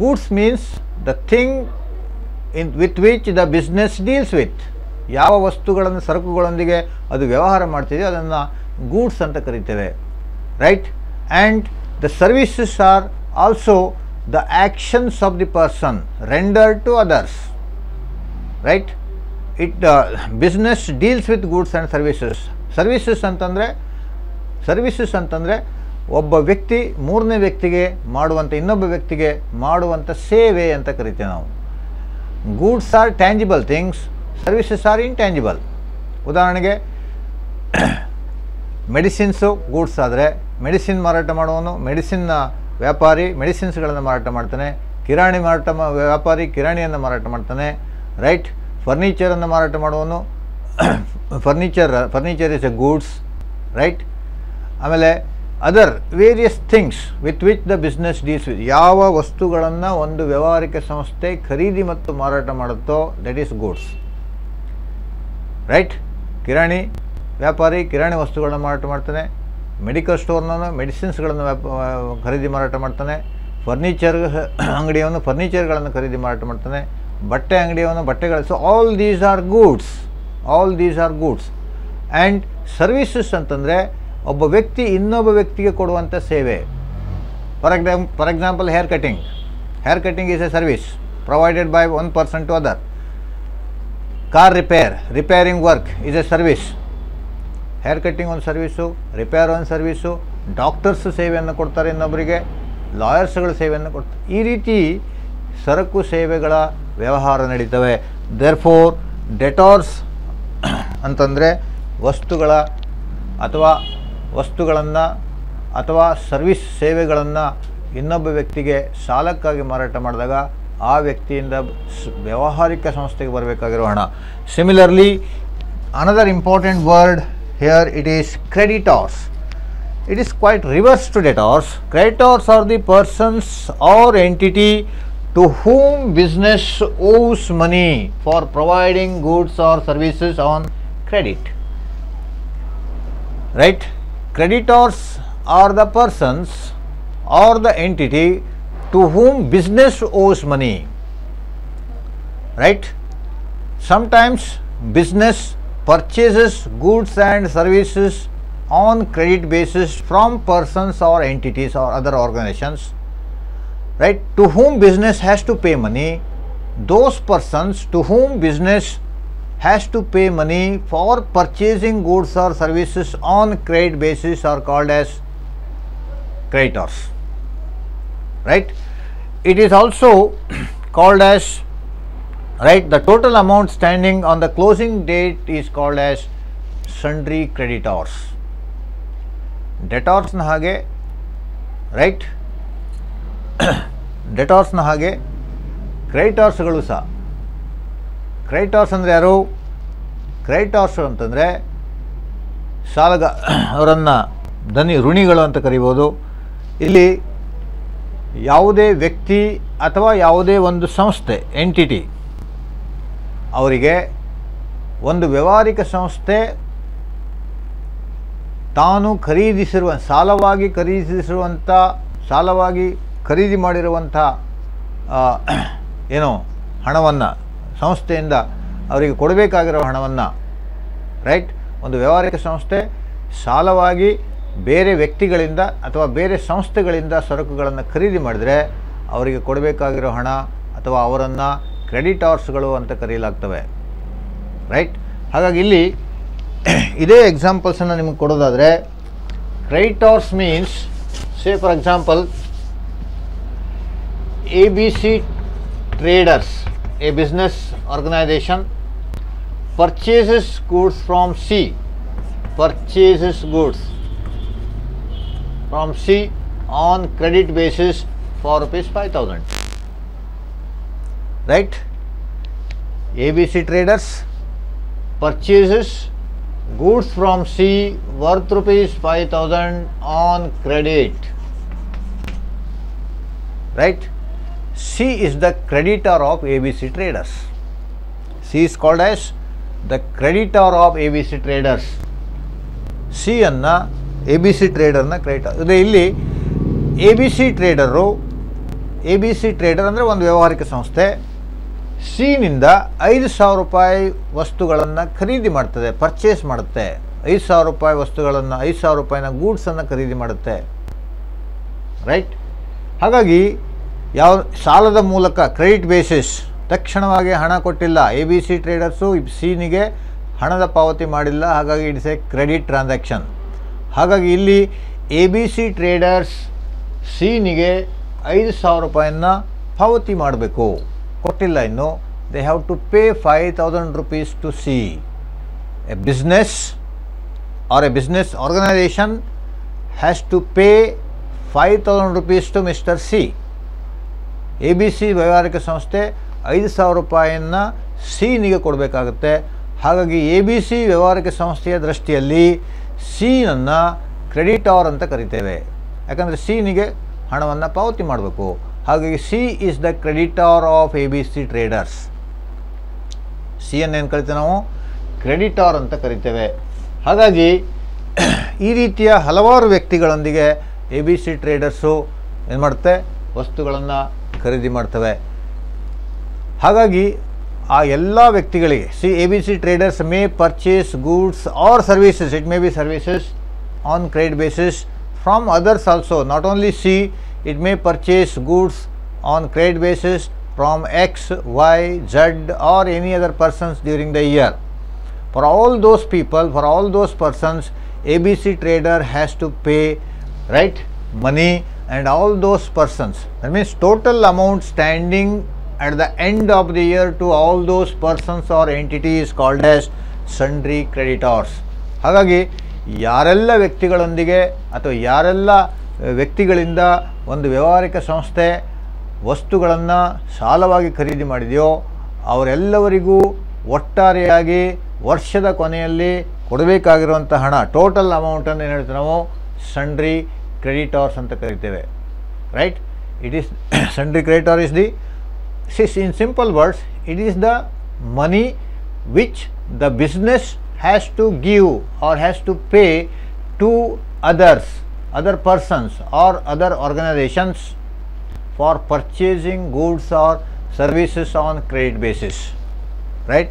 Speaker 1: goods means the thing with which the business deals with, ಯಾವ ವಸ್ತುಗಳನ್ನು ಸರಕುಗಳೊಂದಿಗೆ ಅದು ವ್ಯವಹಾರ ಮಾಡ್ತಿದೆ ಅದನ್ನು ಗೂಡ್ಸ್ ಅಂತ ಕರಿತೇವೆ. Right? And the services are also the actions of the person rendered to others. Right? Business deals with goods and services. Services ಅಂತಂದರೆ ಒಬ್ಬ ವ್ಯಕ್ತಿ ಮೂರನೇ ವ್ಯಕ್ತಿಗೆ ಮಾಡುವಂಥ, ಇನ್ನೊಬ್ಬ ವ್ಯಕ್ತಿಗೆ ಮಾಡುವಂಥ ಸೇವೆ ಅಂತ ಕರಿತೇವೆ ನಾವು. Goods are tangible things, services are intangible. ಉದಾಹರಣೆಗೆ ಮೆಡಿಸಿನ್ಸು ಗೂಡ್ಸ್ ಆದರೆ ಮೆಡಿಸಿನ್ ಮಾರಾಟ ಮಾಡುವವನು ಮೆಡಿಸಿನ್ನ ವ್ಯಾಪಾರಿ ಮೆಡಿಸಿನ್ಸ್ಗಳನ್ನು ಮಾರಾಟ ಮಾಡ್ತಾನೆ. ಕಿರಾಣಿ ವ್ಯಾಪಾರಿ ಕಿರಾಣಿಯನ್ನು ಮಾರಾಟ ಮಾಡ್ತಾನೆ. ರೈಟ್? ಫರ್ನಿಚರನ್ನು ಮಾರಾಟ ಮಾಡುವವನು furniture is a goods. Right? ಆಮೇಲೆ other various things with which the business deals with, ಯಾವ ವಸ್ತುಗಳನ್ನು ಒಂದು ವ್ಯಾವಹಾರಿಕ ಸಂಸ್ಥೆ ಖರೀದಿ ಮತ್ತು ಮಾರಾಟ ಮಾಡುತ್ತೋ ದಟ್ ಈಸ್ ಗೂಡ್ಸ್. ರೈಟ್? ಕಿರಾಣಿ ವ್ಯಾಪಾರಿ ಕಿರಾಣಿ ವಸ್ತುಗಳನ್ನು ಮಾರಾಟ ಮಾಡ್ತಾನೆ. ಮೆಡಿಕಲ್ ಸ್ಟೋರ್ನವನು ಮೆಡಿಸಿನ್ಸ್ಗಳನ್ನು ಖರೀದಿ ಮಾರಾಟ ಮಾಡ್ತಾನೆ. ಫರ್ನಿಚರ್ ಅಂಗಡಿಯವನು ಫರ್ನಿಚರ್ಗಳನ್ನು ಖರೀದಿ ಮಾರಾಟ ಮಾಡ್ತಾನೆ. ಬಟ್ಟೆ ಅಂಗಡಿಯವನು ಬಟ್ಟೆಗಳು. So all these are goods. And services ಅಂತಂದರೆ ಒಬ್ಬ ವ್ಯಕ್ತಿ ಇನ್ನೊಬ್ಬ ವ್ಯಕ್ತಿಗೆ ಕೊಡುವಂಥ ಸೇವೆ. For example hair cutting is a service provided by one person to other. Car repairing work is a service. Hair cutting ಒಂದು ಸರ್ವಿಸು, ರಿಪೇರ್ ಒಂದು ಸರ್ವಿಸು. ಡಾಕ್ಟರ್ಸ್ ಸೇವೆಯನ್ನು ಕೊಡ್ತಾರೆ ಇನ್ನೊಬ್ಬರಿಗೆ, ಲಾಯರ್ಸ್ಗಳು ಸೇವೆಯನ್ನು ಕೊಡ್ತಾರೆ. ಈ ರೀತಿ ಸರಕು ಸೇವೆಗಳ ವ್ಯವಹಾರ ನಡೀತವೆ. ದೇರ್ಫೋರ್ ಡೆಟಾರ್ಸ್ ಅಂತಂದರೆ ವಸ್ತುಗಳ ಅಥವಾ ವಸ್ತುಗಳನ್ನು ಅಥವಾ ಸರ್ವಿಸ್ ಸೇವೆಗಳನ್ನು ಇನ್ನೊಬ್ಬ ವ್ಯಕ್ತಿಗೆ ಸಾಲಕ್ಕಾಗಿ ಮಾರಾಟ ಮಾಡಿದಾಗ ಆ ವ್ಯಕ್ತಿಯಿಂದ ವ್ಯಾವಹಾರಿಕ ಸಂಸ್ಥೆಗೆ ಬರಬೇಕಾಗಿರೋ ಹಣ. Similarly another important word here it is creditors. It is quite reverse to debtors. Creditors are the persons or entity to whom business owes money for providing goods or services on credit. Right? Creditors are the persons or the entity to whom business owes money. Right? Sometimes business purchases goods and services on credit basis from persons or entities or other organizations, right, to whom business has to pay money. Those persons to whom business has to pay money for purchasing goods or services on credit basis are called as creditors, right. It is also called as, right, the total amount standing on the closing date is called as sundry creditors. ಡೆಟಾರ್ಸ್ನ ಹಾಗೆ, right, ಡೆಟಾರ್ಸ್ನ ಹಾಗೆ ಕ್ರೆಡಿಟಾರ್ಸ್ಗಳು ಸಹ. Creditors ಅಂದರೆ ಯಾರು? Creditors ಅಂತಂದರೆ ಅವರನ್ನು ಋಣಿಗಳು ಅಂತ ಕರಿಬೋದು. ಇಲ್ಲಿ ಯಾವುದೇ ವ್ಯಕ್ತಿ ಅಥವಾ ಯಾವುದೇ ಒಂದು ಸಂಸ್ಥೆ, ಎಂಟಿಟಿ, ಅವರಿಗೆ ಒಂದು ವ್ಯಾವಹಾರಿಕ ಸಂಸ್ಥೆ ತಾನು ಸಾಲವಾಗಿ ಖರೀದಿ ಮಾಡಿರುವಂಥ ಏನೋ ಹಣವನ್ನು ಸಂಸ್ಥೆಯಿಂದ ಅವರಿಗೆ ಕೊಡಬೇಕಾಗಿರೋ ಹಣವನ್ನು, ರೈಟ್, ಒಂದು ವ್ಯಾವಹಾರಿಕ ಸಂಸ್ಥೆ ಸಾಲವಾಗಿ ಬೇರೆ ವ್ಯಕ್ತಿಗಳಿಂದ ಅಥವಾ ಬೇರೆ ಸಂಸ್ಥೆಗಳಿಂದ ಸರಕುಗಳನ್ನು ಖರೀದಿ ಮಾಡಿದರೆ ಅವರಿಗೆ ಕೊಡಬೇಕಾಗಿರೋ ಹಣ ಅಥವಾ ಅವರನ್ನು ಕ್ರೆಡಿಟಾರ್ಸ್ಗಳು ಅಂತ ಕರೆಯಲಾಗ್ತವೆ, ರೈಟ್. ಹಾಗಾಗಿ ಇಲ್ಲಿ ಇದೇ ಎಕ್ಸಾಂಪಲ್ಸನ್ನು ನಿಮಗೆ ಕೊಡೋದಾದರೆ, creditors means, say for example, ABC Traders, a business organization, purchases goods from C, on credit basis for ₹5,000, right. ABC Traders purchases goods from C worth ₹5,000 on credit, right. C is the creditor of ABC Traders. C is called as the creditor of ABC Traders. C ಅನ್ನು ABC ಟ್ರೇಡರ್ನ creditor. ಇದೆ ಇಲ್ಲಿ ABC trader ಅಂದರೆ ಒಂದು ವ್ಯಾವಹಾರಿಕ ಸಂಸ್ಥೆ ಸಿನಿಂದ ₹5,000 ವಸ್ತುಗಳನ್ನು ಖರೀದಿ ಮಾಡ್ತದೆ, ಪರ್ಚೇಸ್ ಮಾಡುತ್ತೆ. ₹5,000 ವಸ್ತುಗಳನ್ನು, ₹5,000 ಗೂಡ್ಸನ್ನು ಖರೀದಿ ಮಾಡುತ್ತೆ, ರೈಟ್. ಹಾಗಾಗಿ ಯಾವ ಸಾಲದ ಮೂಲಕ ಕ್ರೆಡಿಟ್ ಬೇಸಿಸ್, ತಕ್ಷಣವಾಗಿ ಹಣ ಕೊಟ್ಟಿಲ್ಲ, ABC ಟ್ರೇಡರ್ಸು ಸಿನಿಗೆ ಹಣದ ಪಾವತಿ ಮಾಡಿಲ್ಲ, ಹಾಗಾಗಿ ಇಟ್ಸ್ ಎ ಕ್ರೆಡಿಟ್ ಟ್ರಾನ್ಸಾಕ್ಷನ್. ಹಾಗಾಗಿ ಇಲ್ಲಿ ABC ಟ್ರೇಡರ್ಸ್ ಸಿನಿಗೆ ₹5,000 ಪಾವತಿ ಮಾಡಬೇಕು, ಕೊಟ್ಟಿಲ್ಲ ಇನ್ನು. They have to pay ₹5,000 to C. A business or a business organisation has to pay ₹5,000 to mister C. ABC ವ್ಯಾವಹಾರಿಕ ಸಂಸ್ಥೆ ₹5,000 ಸಿನಿಗೆ ಕೊಡಬೇಕಾಗುತ್ತೆ. ಹಾಗಾಗಿ ABC ವ್ಯಾವಹಾರಿಕ ಸಂಸ್ಥೆಯ ದೃಷ್ಟಿಯಲ್ಲಿ ಸಿನನ್ನು ಕ್ರೆಡಿಟಾರ್ ಅಂತ ಕರಿತೇವೆ, ಯಾಕಂದರೆ ಸಿನಿಗೆ ಹಣವನ್ನು ಪಾವತಿ ಮಾಡಬೇಕು. ಹಾಗಾಗಿ C is the creditor of ABC traders. ಸಿಯನ್ನು ಏನು ಕರಿತೇವೆ ನಾವು? ಕ್ರೆಡಿಟಾರ್ ಅಂತ ಕರಿತೇವೆ. ಹಾಗಾಗಿ ಈ ರೀತಿಯ ಹಲವಾರು ವ್ಯಕ್ತಿಗಳೊಂದಿಗೆ ABC ಟ್ರೇಡರ್ಸು ಏನು ಮಾಡುತ್ತೆ? ವಸ್ತುಗಳನ್ನು ಖರೀದಿ ಮಾಡ್ತವೆ. ಹಾಗಾಗಿ ಆ ಎಲ್ಲ ವ್ಯಕ್ತಿಗಳಿಗೆ ABC traders may purchase goods or services, it may be services on credit basis from others also, not only C, it may purchase goods on credit basis from X, Y, Z or any other persons during the year. For all those people, for all those persons, ABC trader has to pay, right, money and all those persons, that means total amount standing at the end of the year to all those persons or entities is called as sundry creditors. ಹಾಗಾಗಿ ಯಾರೆಲ್ಲ ವ್ಯಕ್ತಿಗಳೊಂದಿಗೆ ಅಥವಾ ಯಾರೆಲ್ಲ ವ್ಯಕ್ತಿಗಳಿಂದ ಒಂದು ವ್ಯಾವಹಾರಿಕ ಸಂಸ್ಥೆ ವಸ್ತುಗಳನ್ನು ಸಾಲವಾಗಿ ಖರೀದಿ ಮಾಡಿದೆಯೋ ಅವರೆಲ್ಲವರಿಗೂ ಒಟ್ಟಾರೆಯಾಗಿ ವರ್ಷದ ಕೊನೆಯಲ್ಲಿ ಕೊಡಬೇಕಾಗಿರುವಂಥ ಹಣ ಟೋಟಲ್ ಅಮೌಂಟನ್ನು ಏನು ಹೇಳ್ತೀವಿ ನಾವು ಸನ್ಡ್ರಿ ಕ್ರೆಡಿಟಾರ್ಸ್ ಅಂತ ಕರಿತೇವೆ. Right, it is sundry creditor is the, in simple words, it is the money which the business has to give or has to pay to others, other persons or other organizations for purchasing goods or services on credit basis. Right,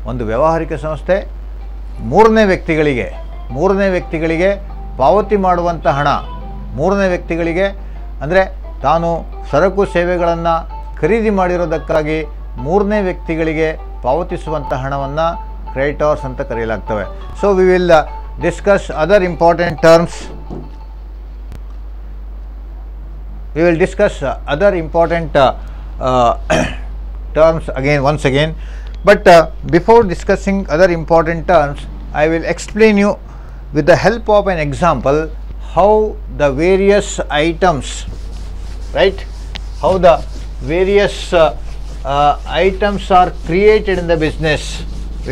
Speaker 1: ಒಂದು ವ್ಯಾವಹಾರಿಕ ಸಂಸ್ಥೆ ಮೂರನೇ ವ್ಯಕ್ತಿಗಳಿಗೆ ಪಾವತಿ ಮಾಡುವಂಥ ಹಣ, ಮೂರನೇ ವ್ಯಕ್ತಿಗಳಿಗೆ ಅಂದರೆ ತಾನು ಸರಕು ಸೇವೆಗಳನ್ನು ಖರೀದಿ ಮಾಡಿರೋದಕ್ಕಾಗಿ ಮೂರನೇ ವ್ಯಕ್ತಿಗಳಿಗೆ ಪಾವತಿಸುವಂಥ ಹಣವನ್ನು ಕ್ರೆಡಿಟಾರ್ಸ್ ಅಂತ ಕರೆಯಲಾಗ್ತವೆ. So we will discuss other important terms. Terms once again. But before discussing other important terms, I will explain you with the help of an example how the various items, right? How the various items are created in the business.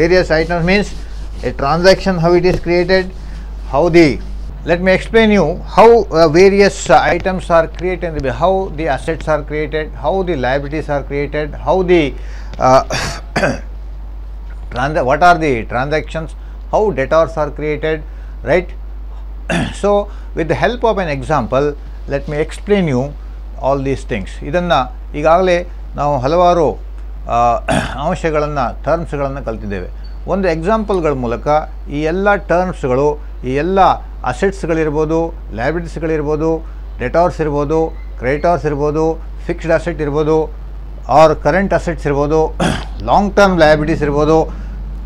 Speaker 1: Various items means a transaction, how it is created, let me explain you how various items are created, how the assets are created, how the liabilities are created, how the what are the transactions, how debtors are created, right? So with the help of an example, let me explain you all these things. ಇದನ್ನು ಈಗಾಗಲೇ ನಾವು ಹಲವಾರು ಅಂಶಗಳನ್ನು ಟರ್ಮ್ಸ್ಗಳನ್ನು ಕಲ್ತಿದ್ದೇವೆ. ಒಂದು ಎಕ್ಸಾಂಪಲ್ಗಳ ಮೂಲಕ ಈ ಎಲ್ಲ ಟರ್ಮ್ಸ್ಗಳು, ಈ ಎಲ್ಲ ಅಸೆಟ್ಸ್ಗಳಿರ್ಬೋದು, ಲಯಬಿಲಿಟೀಸ್ಗಳಿರ್ಬೋದು, ಡೆಟಾರ್ಸ್ ಇರ್ಬೋದು, ಕ್ರೆಡಿಟಾರ್ಸ್ ಇರ್ಬೋದು, ಫಿಕ್ಸ್ಡ್ ಅಸೆಟ್ ಇರ್ಬೋದು, ಆರ್ ಕರೆಂಟ್ ಅಸೆಟ್ಸ್ ಇರ್ಬೋದು, ಲಾಂಗ್ ಟರ್ಮ್ ಲಯಬಿಲಿಟೀಸ್ ಇರ್ಬೋದು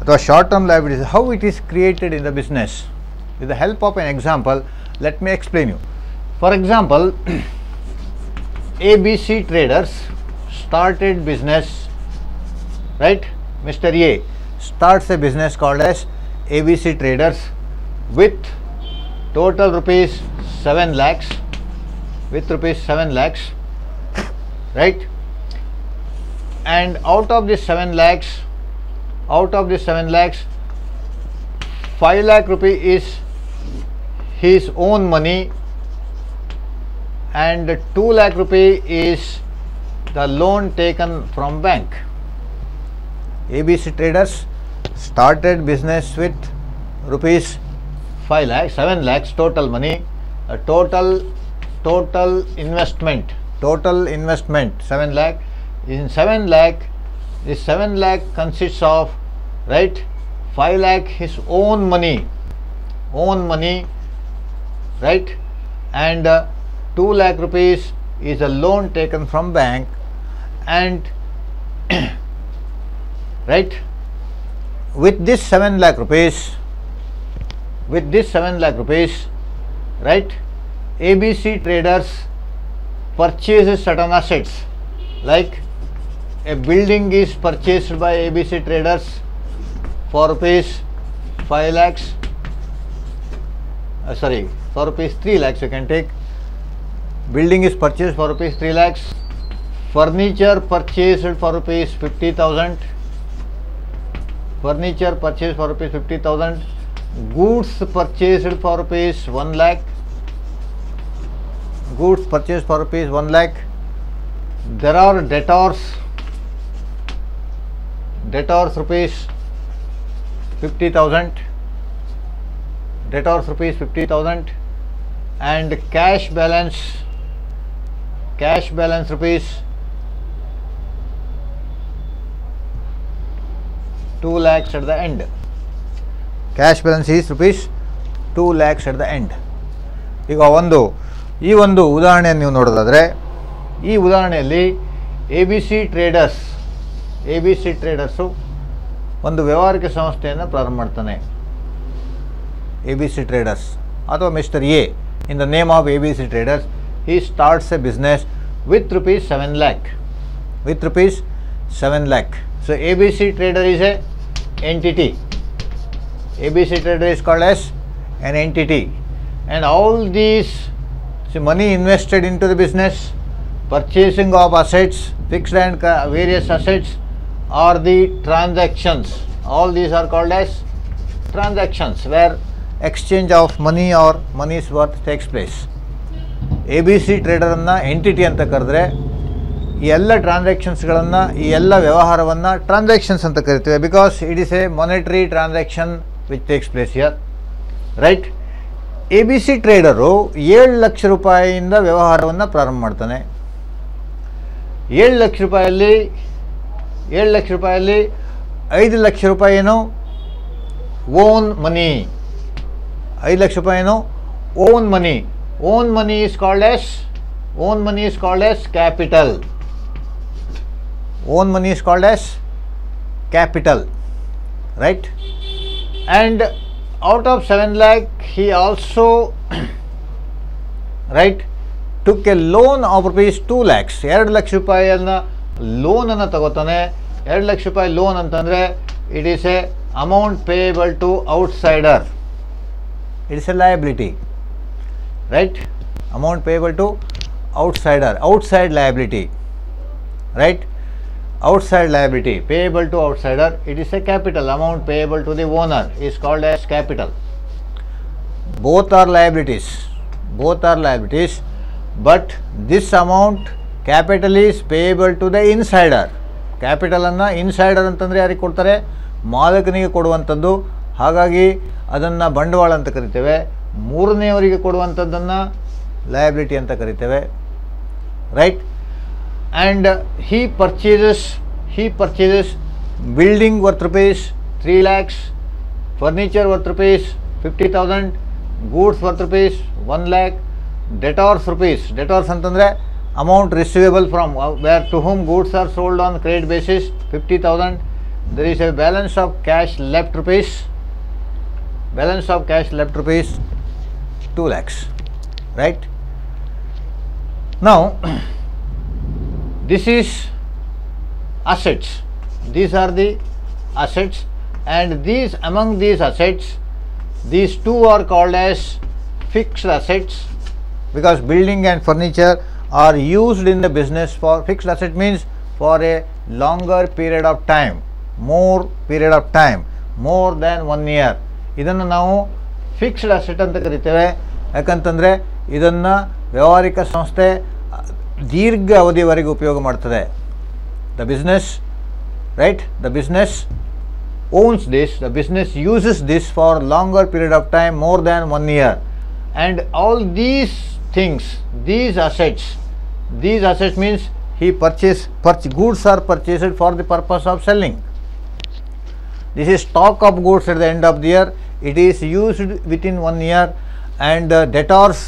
Speaker 1: ಅಥವಾ short term liabilities, how it is created in the business. With the help of an example, let me explain you. For example, ABC Traders started business, right? Mr. A starts a business called as ABC Traders with total rupees 7 lakhs, right? And out of this 7 lakhs, 5 lakh rupee is his own money and 2 lakh rupee is the loan taken from bank. ABC Traders started business with rupees 7 lakhs total money, total investment 7 lakh. In 7 lakh, this 7 lakh consists of, right, 5 lakh his own money, right, and 2 lakh rupees is a loan taken from bank, and right, with this 7 lakh rupees, right, ABC Traders purchases certain assets, like a building is purchased by ABC Traders for rupees 5 lakhs, for rupees 3 lakhs you can take. Building is purchased for rupees 3 lakhs. Furniture purchased for rupees 50,000. Goods purchased for rupees 1 lakh. There are debtors rupees 50,000. And cash balance rupees 2 lakhs at the end. Cash balance is rupees 2 lakhs at the end. ಈಗ ಈ ಒಂದು ಉದಾಹರಣೆಯನ್ನು ನೀವು ನೋಡೋದಾದರೆ, ಈ ಉದಾಹರಣೆಯಲ್ಲಿ ABC traders ಒಂದು ವ್ಯಾವಹಾರಿಕ ಸಂಸ್ಥೆಯನ್ನು ಪ್ರಾರಂಭ ಮಾಡ್ತಾನೆ. ABC Traders ಅಥವಾ mister A, in the name of ABC Traders, he starts a business with rupees 7 lakh. With rupees 7 lakh. So ABC Trader is a entity. ABC Trader is called as an entity, and all these money invested into the business, purchasing of assets, fixed and various assets, are the transactions. All these are called as transactions where exchange of money or money's worth takes place. ABC Trader ಅನ್ನು entity ಅಂತ ಕರೆದ್ರೆ ಈ ಎಲ್ಲ ಟ್ರಾನ್ಸಾಕ್ಷನ್ಸ್ಗಳನ್ನು, ಈ ಎಲ್ಲ ವ್ಯವಹಾರವನ್ನು transactions ಅಂತ ಕರಿತೀವಿ. Because it is A monetary transaction which takes place here, right. ABC trader 7 lakh ರೂಪಾಯಿಯಿಂದ ವ್ಯವಹಾರವನ್ನು ಪ್ರಾರಂಭ ಮಾಡ್ತಾನೆ. 7 ಲಕ್ಷ ರೂಪಾಯಲ್ಲಿ 5 ಲಕ್ಷ ರೂಪಾಯಿ ಏನು ಓನ್ ಮನಿ. 5 ಲಕ್ಷ ರೂಪಾಯಿ ಏನು own money. Own money is called as capital. Own money is called as capital, right? And out of 7 lakh, he also right took a loan of rupees 2 lakhs. 2 lakh ರೂಪಾಯಿಯನ್ನ loan ಅನ್ನು ತಗೋತಾನೆ. 2 ಲಕ್ಷ ರೂಪಾಯಿ loan ಅಂತಂದ್ರೆ it is a amount payable to outsider. It is a liability. Right, amount payable to outsider, outside liability, right, outside liability payable to outsider. It is a capital. Amount payable to the owner is called as capital. Both are liabilities, but this amount capital is payable to the insider. Capital ಅನ್ನು insider ಅಂತಂದರೆ ಯಾರಿಗೆ ಕೊಡ್ತಾರೆ? ಮಾಲಕನಿಗೆ ಕೊಡುವಂಥದ್ದು. ಹಾಗಾಗಿ ಅದನ್ನು ಬಂಡವಾಳ ಅಂತ ಕರಿತೇವೆ. ಮೂರನೆಯವರಿಗೆ ಕೊಡುವಂಥದ್ದನ್ನು ಲಯಬಿಲಿಟಿ ಅಂತ ಕರಿತೇವೆ, right. And he purchases building worth rupees 3 lakhs, furniture worth rupees 50,000, goods worth rupees 1 lakh, debtors ಅಂತಂದರೆ amount receivable from where to whom goods are sold on credit basis 50,000. There is a balance of cash left rupees 2 lakhs, right. Now this is assets. These are the assets, and among these assets, these two are called as fixed assets, because building and furniture are used in the business for fixed asset means for a longer period of time, more than 1 year. ಇದನ್ನು ನಾವು fixed asset ಅಂತ ಕರಿತೇವೆ. ಯಾಕಂತಂದರೆ ಇದನ್ನು ವ್ಯಾವಹಾರಿಕ ಸಂಸ್ಥೆ ದೀರ್ಘ ಅವಧಿಯವರೆಗೆ ಉಪಯೋಗ ಮಾಡ್ತದೆ. The business owns this, the business uses this for longer period of time, more than 1 year. And all these things, these assets means he goods are purchased for the purpose of selling. This is stock of goods at the end of the year. It is used within 1 year. And the debtors,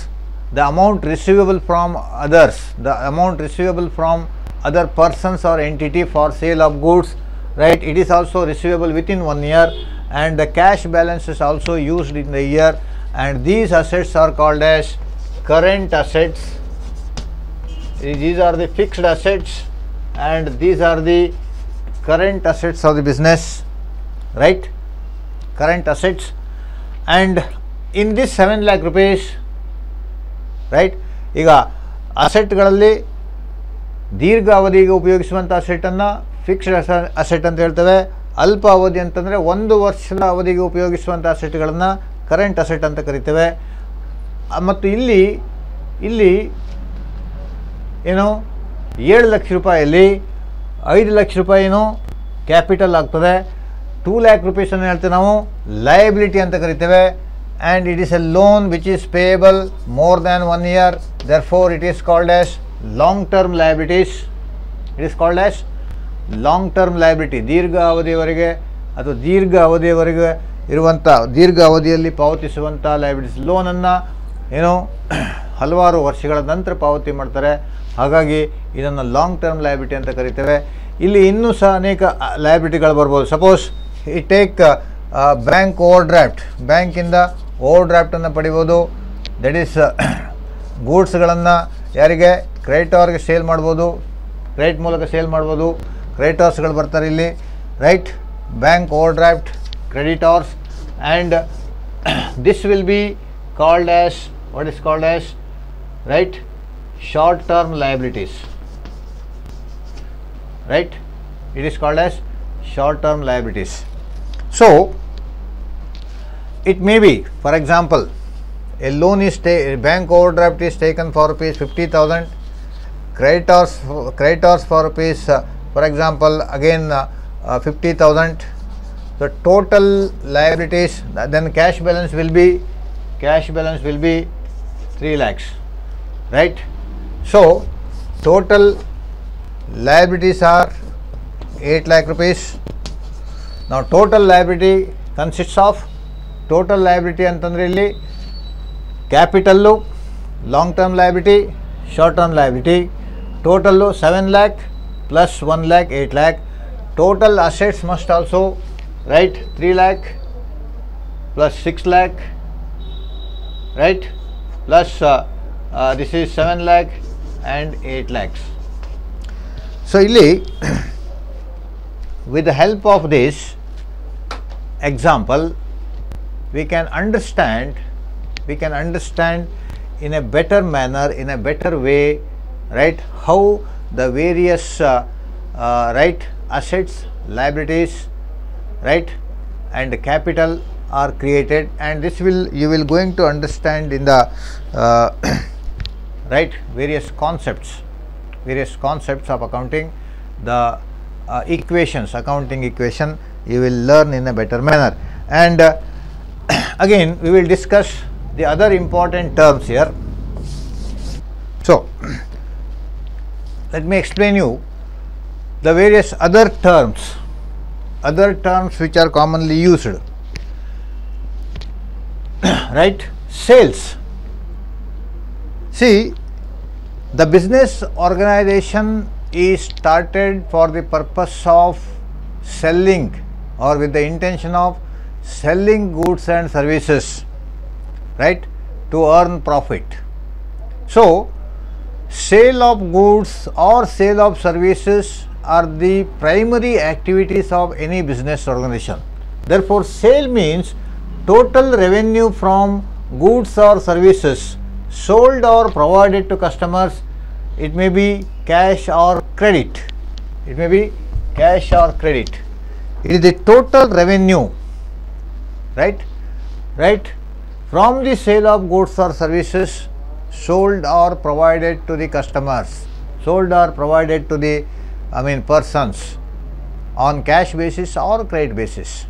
Speaker 1: the amount receivable from others, other persons or entity for sale of goods, right, it is also receivable within 1 year. And the cash balance is also used in the year. And these assets are called as current assets. These are the fixed assets, and these are the current assets of the business, right, current assets. And in this 7 lakh rupees, right, ಈಗ ಅಸೆಟ್ಗಳಲ್ಲಿ ದೀರ್ಘಾವಧಿಗೆ ಉಪಯೋಗಿಸುವಂಥ ಅಸೆಟನ್ನು fixed asset ಅಂತ ಹೇಳ್ತೇವೆ. ಅಲ್ಪ ಅವಧಿ ಅಂತಂದರೆ 1 ವರ್ಷದ ಅವಧಿಗೆ ಉಪಯೋಗಿಸುವಂಥ ಅಸೆಟ್ಗಳನ್ನು current asset ಅಂತ ಕರಿತೇವೆ. ಮತ್ತು ಇಲ್ಲಿ ಏನು 7 ಲಕ್ಷ ರೂಪಾಯಲ್ಲಿ 5 ಲಕ್ಷ ರೂಪಾಯಿ ಏನು ಕ್ಯಾಪಿಟಲ್ ಆಗ್ತದೆ. 2 lakh rupees ಅನ್ನು ಹೇಳ್ತೇವೆ ನಾವು ಲಯಬಿಲಿಟಿ ಅಂತ ಕರಿತೇವೆ. and it is a loan which is payable more than 1 year, therefore it is called as long term liabilities. It is called as long term liability. ದೀರ್ಘ ಅವಧಿಯವರೆಗೆ ಅಥವಾ ದೀರ್ಘ ಅವಧಿಯವರೆಗೆ ಇರುವಂಥ ದೀರ್ಘ ಅವಧಿಯಲ್ಲಿ ಪಾವತಿಸುವಂಥ ಲಯಬಿಲಿಟೀಸ್. ಲೋನನ್ನು ಏನು ಹಲವಾರು ವರ್ಷಗಳ ನಂತರ ಪಾವತಿ ಮಾಡ್ತಾರೆ. ಹಾಗಾಗಿ ಇದನ್ನು ಲಾಂಗ್ ಟರ್ಮ್ ಲಯಬಿಲಿಟಿ ಅಂತ ಕರಿತೇವೆ. ಇಲ್ಲಿ ಇನ್ನೂ ಸಹ ಅನೇಕ ಲಯಬಿಲಿಟಿಗಳು ಬರ್ಬೋದು. ಸಪೋಸ್ ಈ ಟೇಕ್ ಬ್ಯಾಂಕ್ ಓವರ್ ಡ್ರಾಫ್ಟ್, ಬ್ಯಾಂಕಿಂದ ಓವರ್ ಡ್ರಾಫ್ಟನ್ನು ಪಡಿಬೋದು. ದಟ್ ಈಸ್ ಗೂಡ್ಸ್ಗಳನ್ನು ಯಾರಿಗೆ ಕ್ರೆಡಿಟರ್ಗೆ ಸೇಲ್ ಮಾಡ್ಬೋದು, ಕ್ರೆಡಿಟ್ ಮೂಲಕ ಸೇಲ್ ಮಾಡ್ಬೋದು, ಕ್ರೆಡಿಟರ್ಸ್ಗಳು ಬರ್ತಾರೆ ಇಲ್ಲಿ, right. Bank over draft, creditors, and this will be called as, what is called as, right, short term liabilities, right, it is called as short term liabilities. So it may be, for example, a loan is bank overdraft is taken for rupees 50,000, creditors for rupees for example again 50,000. The total liabilities, then cash balance will be 3 lakhs, right. So total liabilities are 8 lakh rupees. Now total liability consists of, total liability ಅಂತಂದ್ರೆ ಇಲ್ಲಿ capital, long term liability, short term liability, total 7 lakh plus 1 lakh 8 lakh. Total assets must also, right, 3 lakh plus 6 lakh, right, plus this is 7 lakh and 8 lakhs. So ಇಲ್ಲಿ with the help of this example we can understand in a better manner, in a better way, right, how the various right, assets, liabilities, right, and capital are created, and this will, you will going to understand in the right, various concepts of accounting, the equations, accounting equation you will learn in a better manner. And again we will discuss the other important terms here. So let me explain you the various other terms which are commonly used, right. Sales. See, the business organization is started for the purpose of selling, or with the intention of selling goods and services, right, to earn profit. So sale of goods or sale of services are the primary activities of any business organization. Therefore sale means total revenue from goods or services sold or provided to customers. It may be cash or credit. It is the total revenue, right, from the sale of goods or services sold or provided to the customers, sold or provided to the persons on cash basis or credit basis,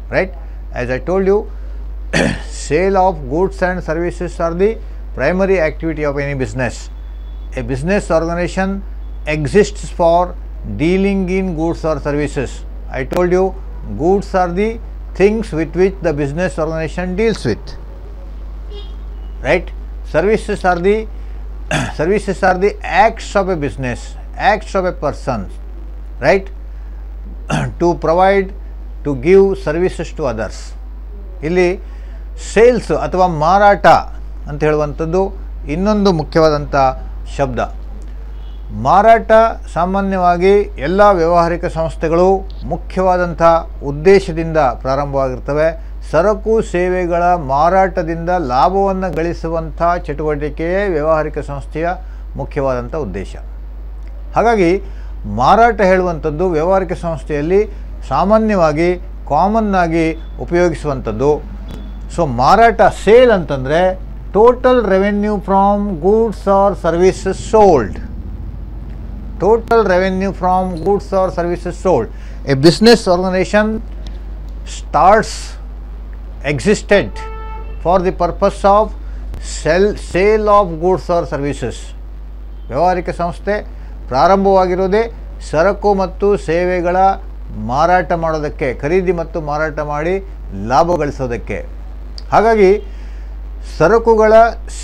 Speaker 1: right. As I told you, sale of goods and services are the primary activity of any business. A business organization exists for dealing in goods or services. I told you, goods are the things with which the business organization deals with, right. Services are the acts of a business, acts of a person, right, to provide, to give services to others. ಇಲ್ಲಿ sales ಅಥವಾ ಮಾರಾಟ ಅಂತ ಹೇಳುವಂಥದ್ದು ಇನ್ನೊಂದು ಮುಖ್ಯವಾದಂಥ ಶಬ್ದ. ಮಾರಾಟ ಸಾಮಾನ್ಯವಾಗಿ ಎಲ್ಲ ವ್ಯಾವಹಾರಿಕ ಸಂಸ್ಥೆಗಳು ಮುಖ್ಯವಾದಂಥ ಉದ್ದೇಶದಿಂದ ಪ್ರಾರಂಭವಾಗಿರ್ತವೆ. ಸರಕು ಸೇವೆಗಳ ಮಾರಾಟದಿಂದ ಲಾಭವನ್ನು ಗಳಿಸುವಂಥ ಚಟುವಟಿಕೆಯೇ ವ್ಯಾವಹಾರಿಕ ಸಂಸ್ಥೆಯ ಮುಖ್ಯವಾದಂಥ ಉದ್ದೇಶ. ಹಾಗಾಗಿ ಮಾರಾಟ ಹೇಳುವಂಥದ್ದು ವ್ಯಾವಹಾರಿಕ ಸಂಸ್ಥೆಯಲ್ಲಿ ಸಾಮಾನ್ಯವಾಗಿ ಕಾಮನ್ ಆಗಿ ಉಪಯೋಗಿಸುವಂಥದ್ದು. ಸೊ ಮಾರಾಟ, ಸೇಲ್ ಅಂತಂದರೆ total revenue from goods or services sold. Total revenue from goods or services sold. A business organization existed for the purpose of sale of goods or services. ವ್ಯಾವಹಾರಿಕ ಸಂಸ್ಥೆ ಪ್ರಾರಂಭವಾಗಿರೋದೇ ಸರಕು ಮತ್ತು ಸೇವೆಗಳ ಮಾರಾಟ ಮಾಡೋದಕ್ಕೆ, ಖರೀದಿ ಮತ್ತು ಮಾರಾಟ ಮಾಡಿ ಲಾಭ ಗಳಿಸೋದಕ್ಕೆ. ಹಾಗಾಗಿ ಸರಕುಗಳ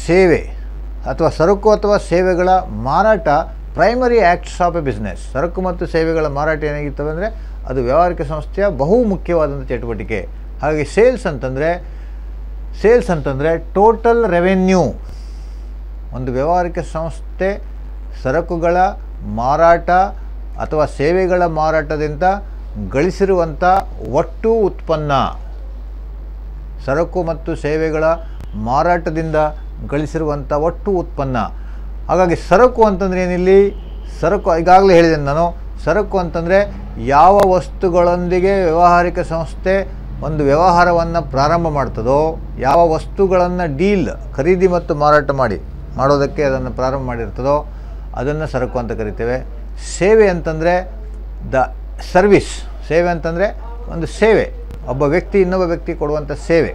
Speaker 1: ಸೇವೆ ಅಥವಾ ಸರಕು ಅಥವಾ ಸೇವೆಗಳ ಮಾರಾಟ primary acts of A business. ಸರಕು ಮತ್ತು ಸೇವೆಗಳ ಮಾರಾಟ ಏನಾಗಿರ್ತವೆ ಅಂದರೆ ಅದು ವ್ಯಾವಹಾರಿಕ ಸಂಸ್ಥೆಯ ಬಹು ಮುಖ್ಯವಾದಂಥ ಚಟುವಟಿಕೆ. ಹಾಗೆ ಸೇಲ್ಸ್ ಅಂತಂದರೆ ಟೋಟಲ್ ರೆವೆನ್ಯೂ, ಒಂದು ವ್ಯಾವಹಾರಿಕ ಸಂಸ್ಥೆ ಸರಕುಗಳ ಮಾರಾಟ ಅಥವಾ ಸೇವೆಗಳ ಮಾರಾಟದಿಂದ ಗಳಿಸಿರುವಂಥ ಒಟ್ಟು ಉತ್ಪನ್ನ, ಸರಕು ಮತ್ತು ಸೇವೆಗಳ ಮಾರಾಟದಿಂದ ಗಳಿಸಿರುವಂಥ ಒಟ್ಟು ಉತ್ಪನ್ನ. ಹಾಗಾಗಿ ಸರಕು ಅಂತಂದರೆ ಏನಿಲ್ಲಿ, ಸರಕು ಈಗಾಗಲೇ ಹೇಳಿದೆ ನಾನು, ಸರಕು ಅಂತಂದರೆ ಯಾವ ವಸ್ತುಗಳೊಂದಿಗೆ ವ್ಯಾವಹಾರಿಕ ಸಂಸ್ಥೆ ಒಂದು ವ್ಯವಹಾರವನ್ನು ಪ್ರಾರಂಭ ಮಾಡ್ತದೋ, ಯಾವ ವಸ್ತುಗಳನ್ನು ಡೀಲ್ ಖರೀದಿ ಮತ್ತು ಮಾರಾಟ ಮಾಡೋದಕ್ಕೆ ಅದನ್ನು ಪ್ರಾರಂಭ ಮಾಡಿರ್ತದೋ ಅದನ್ನು ಸರಕು ಅಂತ ಕರಿತೇವೆ. ಸೇವೆ ಅಂತಂದರೆ ದ ಸರ್ವಿಸ್. ಸೇವೆ ಅಂತಂದರೆ ಒಂದು ಸೇವೆ, ಒಬ್ಬ ವ್ಯಕ್ತಿ ಇನ್ನೊಬ್ಬ ವ್ಯಕ್ತಿ ಕೊಡುವಂಥ ಸೇವೆ,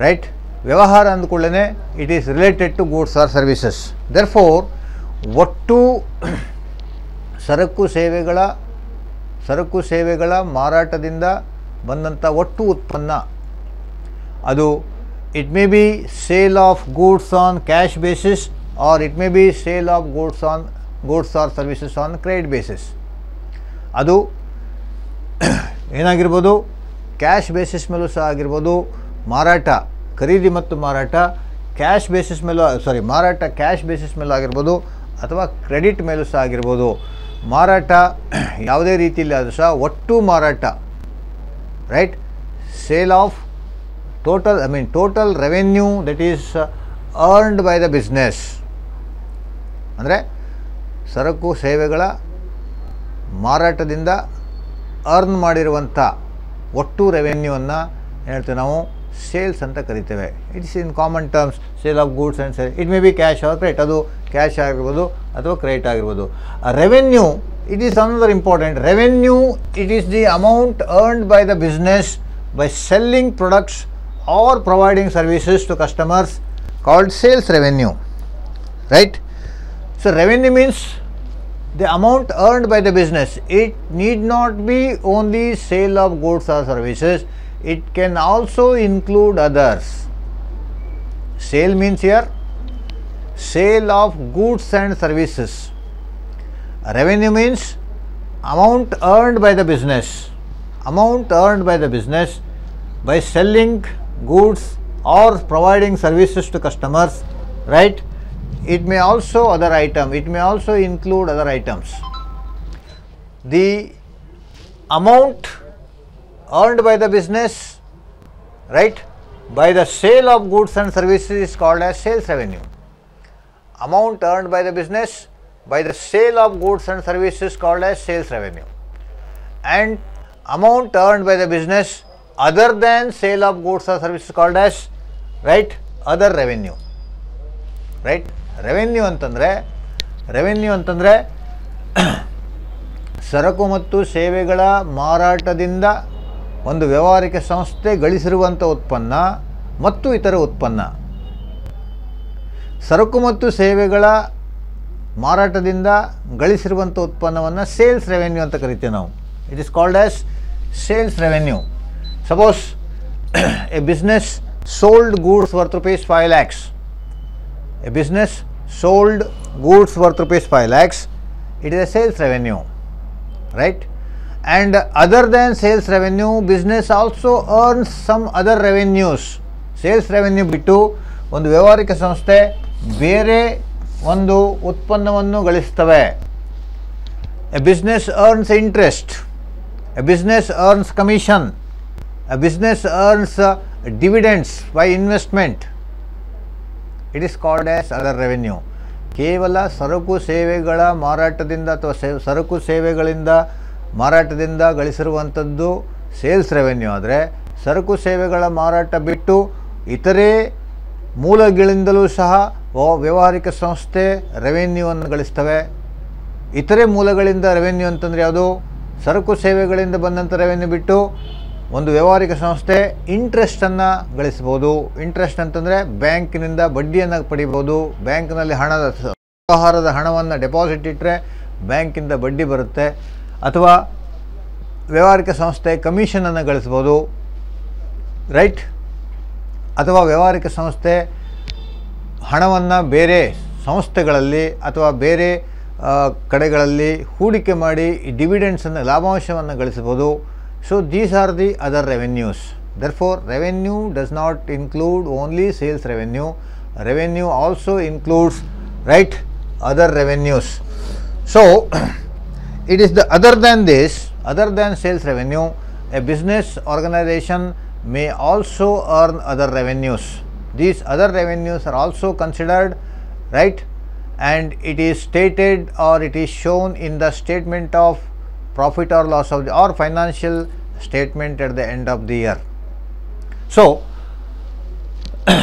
Speaker 1: ರೈಟ್. ವ್ಯವಹಾರ ಅಂದ್ಕೊಳ್ಳೇ it is related to goods or services. Therefore ಒಟ್ಟು ಸರಕು ಸೇವೆಗಳ ಮಾರಾಟದಿಂದ ಬಂದಂಥ ಒಟ್ಟು ಉತ್ಪನ್ನ ಅದು it may be sale of goods on cash basis or it may be sale of goods or services on credit basis. ಅದು ಏನಾಗಿರ್ಬೋದು, ಕ್ಯಾಶ್ ಬೇಸಿಸ್ ಮೇಲೂ ಸಹ ಆಗಿರ್ಬೋದು. ಮಾರಾಟ, ಖರೀದಿ ಮತ್ತು ಮಾರಾಟ ಕ್ಯಾಶ್ ಬೇಸಿಸ್ ಮೇಲೂ ಮಾರಾಟ ಕ್ಯಾಶ್ ಬೇಸಿಸ್ ಮೇಲೂ ಆಗಿರ್ಬೋದು ಅಥವಾ ಕ್ರೆಡಿಟ್ ಮೇಲೂ ಸಹ ಆಗಿರ್ಬೋದು. ಮಾರಾಟ ಯಾವುದೇ ರೀತಿಯಲ್ಲಿ ಆದರೂ ಸಹ ಒಟ್ಟು ಮಾರಾಟ, right. Sale of total revenue that is earned by the business, ಅಂದರೆ ಸರಕು ಸೇವೆಗಳ ಮಾರಾಟದಿಂದ ಅರ್ನ್ ಮಾಡಿರುವಂಥ ಒಟ್ಟು ರೆವೆನ್ಯೂವನ್ನು ಹೇಳ್ತೇವೆ ನಾವು ಸೇಲ್ಸ್ ಅಂತ ಕರಿತೇವೆ. It's in common terms sale of goods and sale. It may be cash or credit, ಅದು ಕ್ಯಾಶ್ ಆಗಿರ್ಬೋದು ಅಥವಾ ಕ್ರೆಡಿಟ್ ಆಗಿರ್ಬೋದು. Revenue it is another important. Revenue it is the amount earned by the business by selling products or providing services to customers called sales revenue, right. So revenue means the amount earned by the business. It need not be only sale of goods or services, it can also include others. Sale means here sale of goods and services. Revenue means amount earned by the business, by selling goods or providing services to customers, right. It may also include other items. The amount earned by the business, right, by the sale of goods and services is called as sales revenue. Amount earned by the business by the sale of goods and services is called as sales revenue. And amount earned by the business other than sale of goods or services is called as, right, other revenue, right. Revenue ಅಂತಂದರೆ ಸರಕು ಮತ್ತು ಸೇವೆಗಳ ಮಾರಾಟದಿಂದ ಒಂದು ವ್ಯಾವಹಾರಿಕ ಸಂಸ್ಥೆ ಗಳಿಸಿರುವಂಥ ಉತ್ಪನ್ನ ಮತ್ತು ಇತರ ಉತ್ಪನ್ನ. ಸರಕು ಮತ್ತು ಸೇವೆಗಳ ಮಾರಾಟದಿಂದ ಗಳಿಸಿರುವಂಥ ಉತ್ಪನ್ನವನ್ನು ಸೇಲ್ಸ್ ರೆವೆನ್ಯೂ ಅಂತ ಕರಿತೀವಿ ನಾವು. It is called as sales revenue. Suppose A business sold goods worth ₹5 lakhs. A business sold goods worth ₹5 lakhs, it is a sales revenue, right. And other than sales revenue, business also earns some other revenues. Sales revenue ಬಿಟ್ಟು ಒಂದು ವ್ಯಾವಹಾರಿಕ ಸಂಸ್ಥೆ ಬೇರೆ ಒಂದು ಉತ್ಪನ್ನವನ್ನು ಗಳಿಸ್ತವೆ. A business earns interest, a business earns commission, a business earns dividends by investment. It is called as other revenue. ಕೇವಲ ಸರಕು ಸೇವೆಗಳ ಮಾರಾಟದಿಂದ ಅಥವಾ ಸರಕು ಸೇವೆಗಳಿಂದ ಮಾರಾಟದಿಂದ ಗಳಿಸಿರುವಂಥದ್ದು ಸೇಲ್ಸ್ ರೆವೆನ್ಯೂ ಆದರೆ, ಸರಕು ಸೇವೆಗಳ ಮಾರಾಟ ಬಿಟ್ಟು ಇತರೆ ಮೂಲಗಳಿಂದಲೂ ಸಹ ವ್ಯಾವಹಾರಿಕ ಸಂಸ್ಥೆ ರೆವೆನ್ಯೂವನ್ನು ಗಳಿಸ್ತವೆ. ಇತರೆ ಮೂಲಗಳಿಂದ ರೆವೆನ್ಯೂ ಅಂತಂದರೆ ಯಾವುದು? ಸರಕು ಸೇವೆಗಳಿಂದ ಬಂದಂಥ ರೆವೆನ್ಯೂ ಬಿಟ್ಟು ಒಂದು ವ್ಯಾವಹಾರಿಕ ಸಂಸ್ಥೆ ಇಂಟ್ರೆಸ್ಟನ್ನು ಗಳಿಸ್ಬೋದು. ಇಂಟ್ರೆಸ್ಟ್ ಅಂತಂದರೆ ಬ್ಯಾಂಕಿನಿಂದ ಬಡ್ಡಿಯನ್ನು ಪಡಿಬೋದು. ಬ್ಯಾಂಕ್ನಲ್ಲಿ ವ್ಯವಹಾರದ ಹಣವನ್ನು ಡೆಪಾಸಿಟ್ ಇಟ್ಟರೆ ಬ್ಯಾಂಕಿಂದ ಬಡ್ಡಿ ಬರುತ್ತೆ. ಅಥವಾ ವ್ಯಾವಹಾರಿಕ ಸಂಸ್ಥೆ ಕಮಿಷನನ್ನು ಗಳಿಸ್ಬೋದು, ರೈಟ್. ಅಥವಾ ವ್ಯಾವಹಾರಿಕ ಸಂಸ್ಥೆ ಹಣವನ್ನು ಬೇರೆ ಸಂಸ್ಥೆಗಳಲ್ಲಿ ಅಥವಾ ಬೇರೆ ಕಡೆಗಳಲ್ಲಿ ಹೂಡಿಕೆ ಮಾಡಿ ಡಿವಿಡೆಂಡ್ಸನ್ನು ಲಾಭಾಂಶವನ್ನು ಗಳಿಸ್ಬೋದು. So these are the other revenues. Therefore revenue does not include only sales revenue. revenue also includes, right, other revenues. So it is the other than this, other than sales revenue, a business organization may also earn other revenues. These other revenues are also considered, right, and it is stated or it is shown in the statement of profit or loss of the or financial statement at the end of the year. So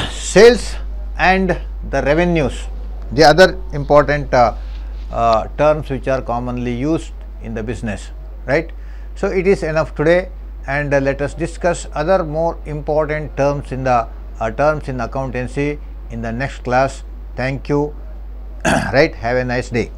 Speaker 1: sales and the revenues, the other important terms which are commonly used in the business, right. So it is enough today, and let us discuss other more important terms in the terms in accountancy in the next class. Thank you. Right, have a nice day.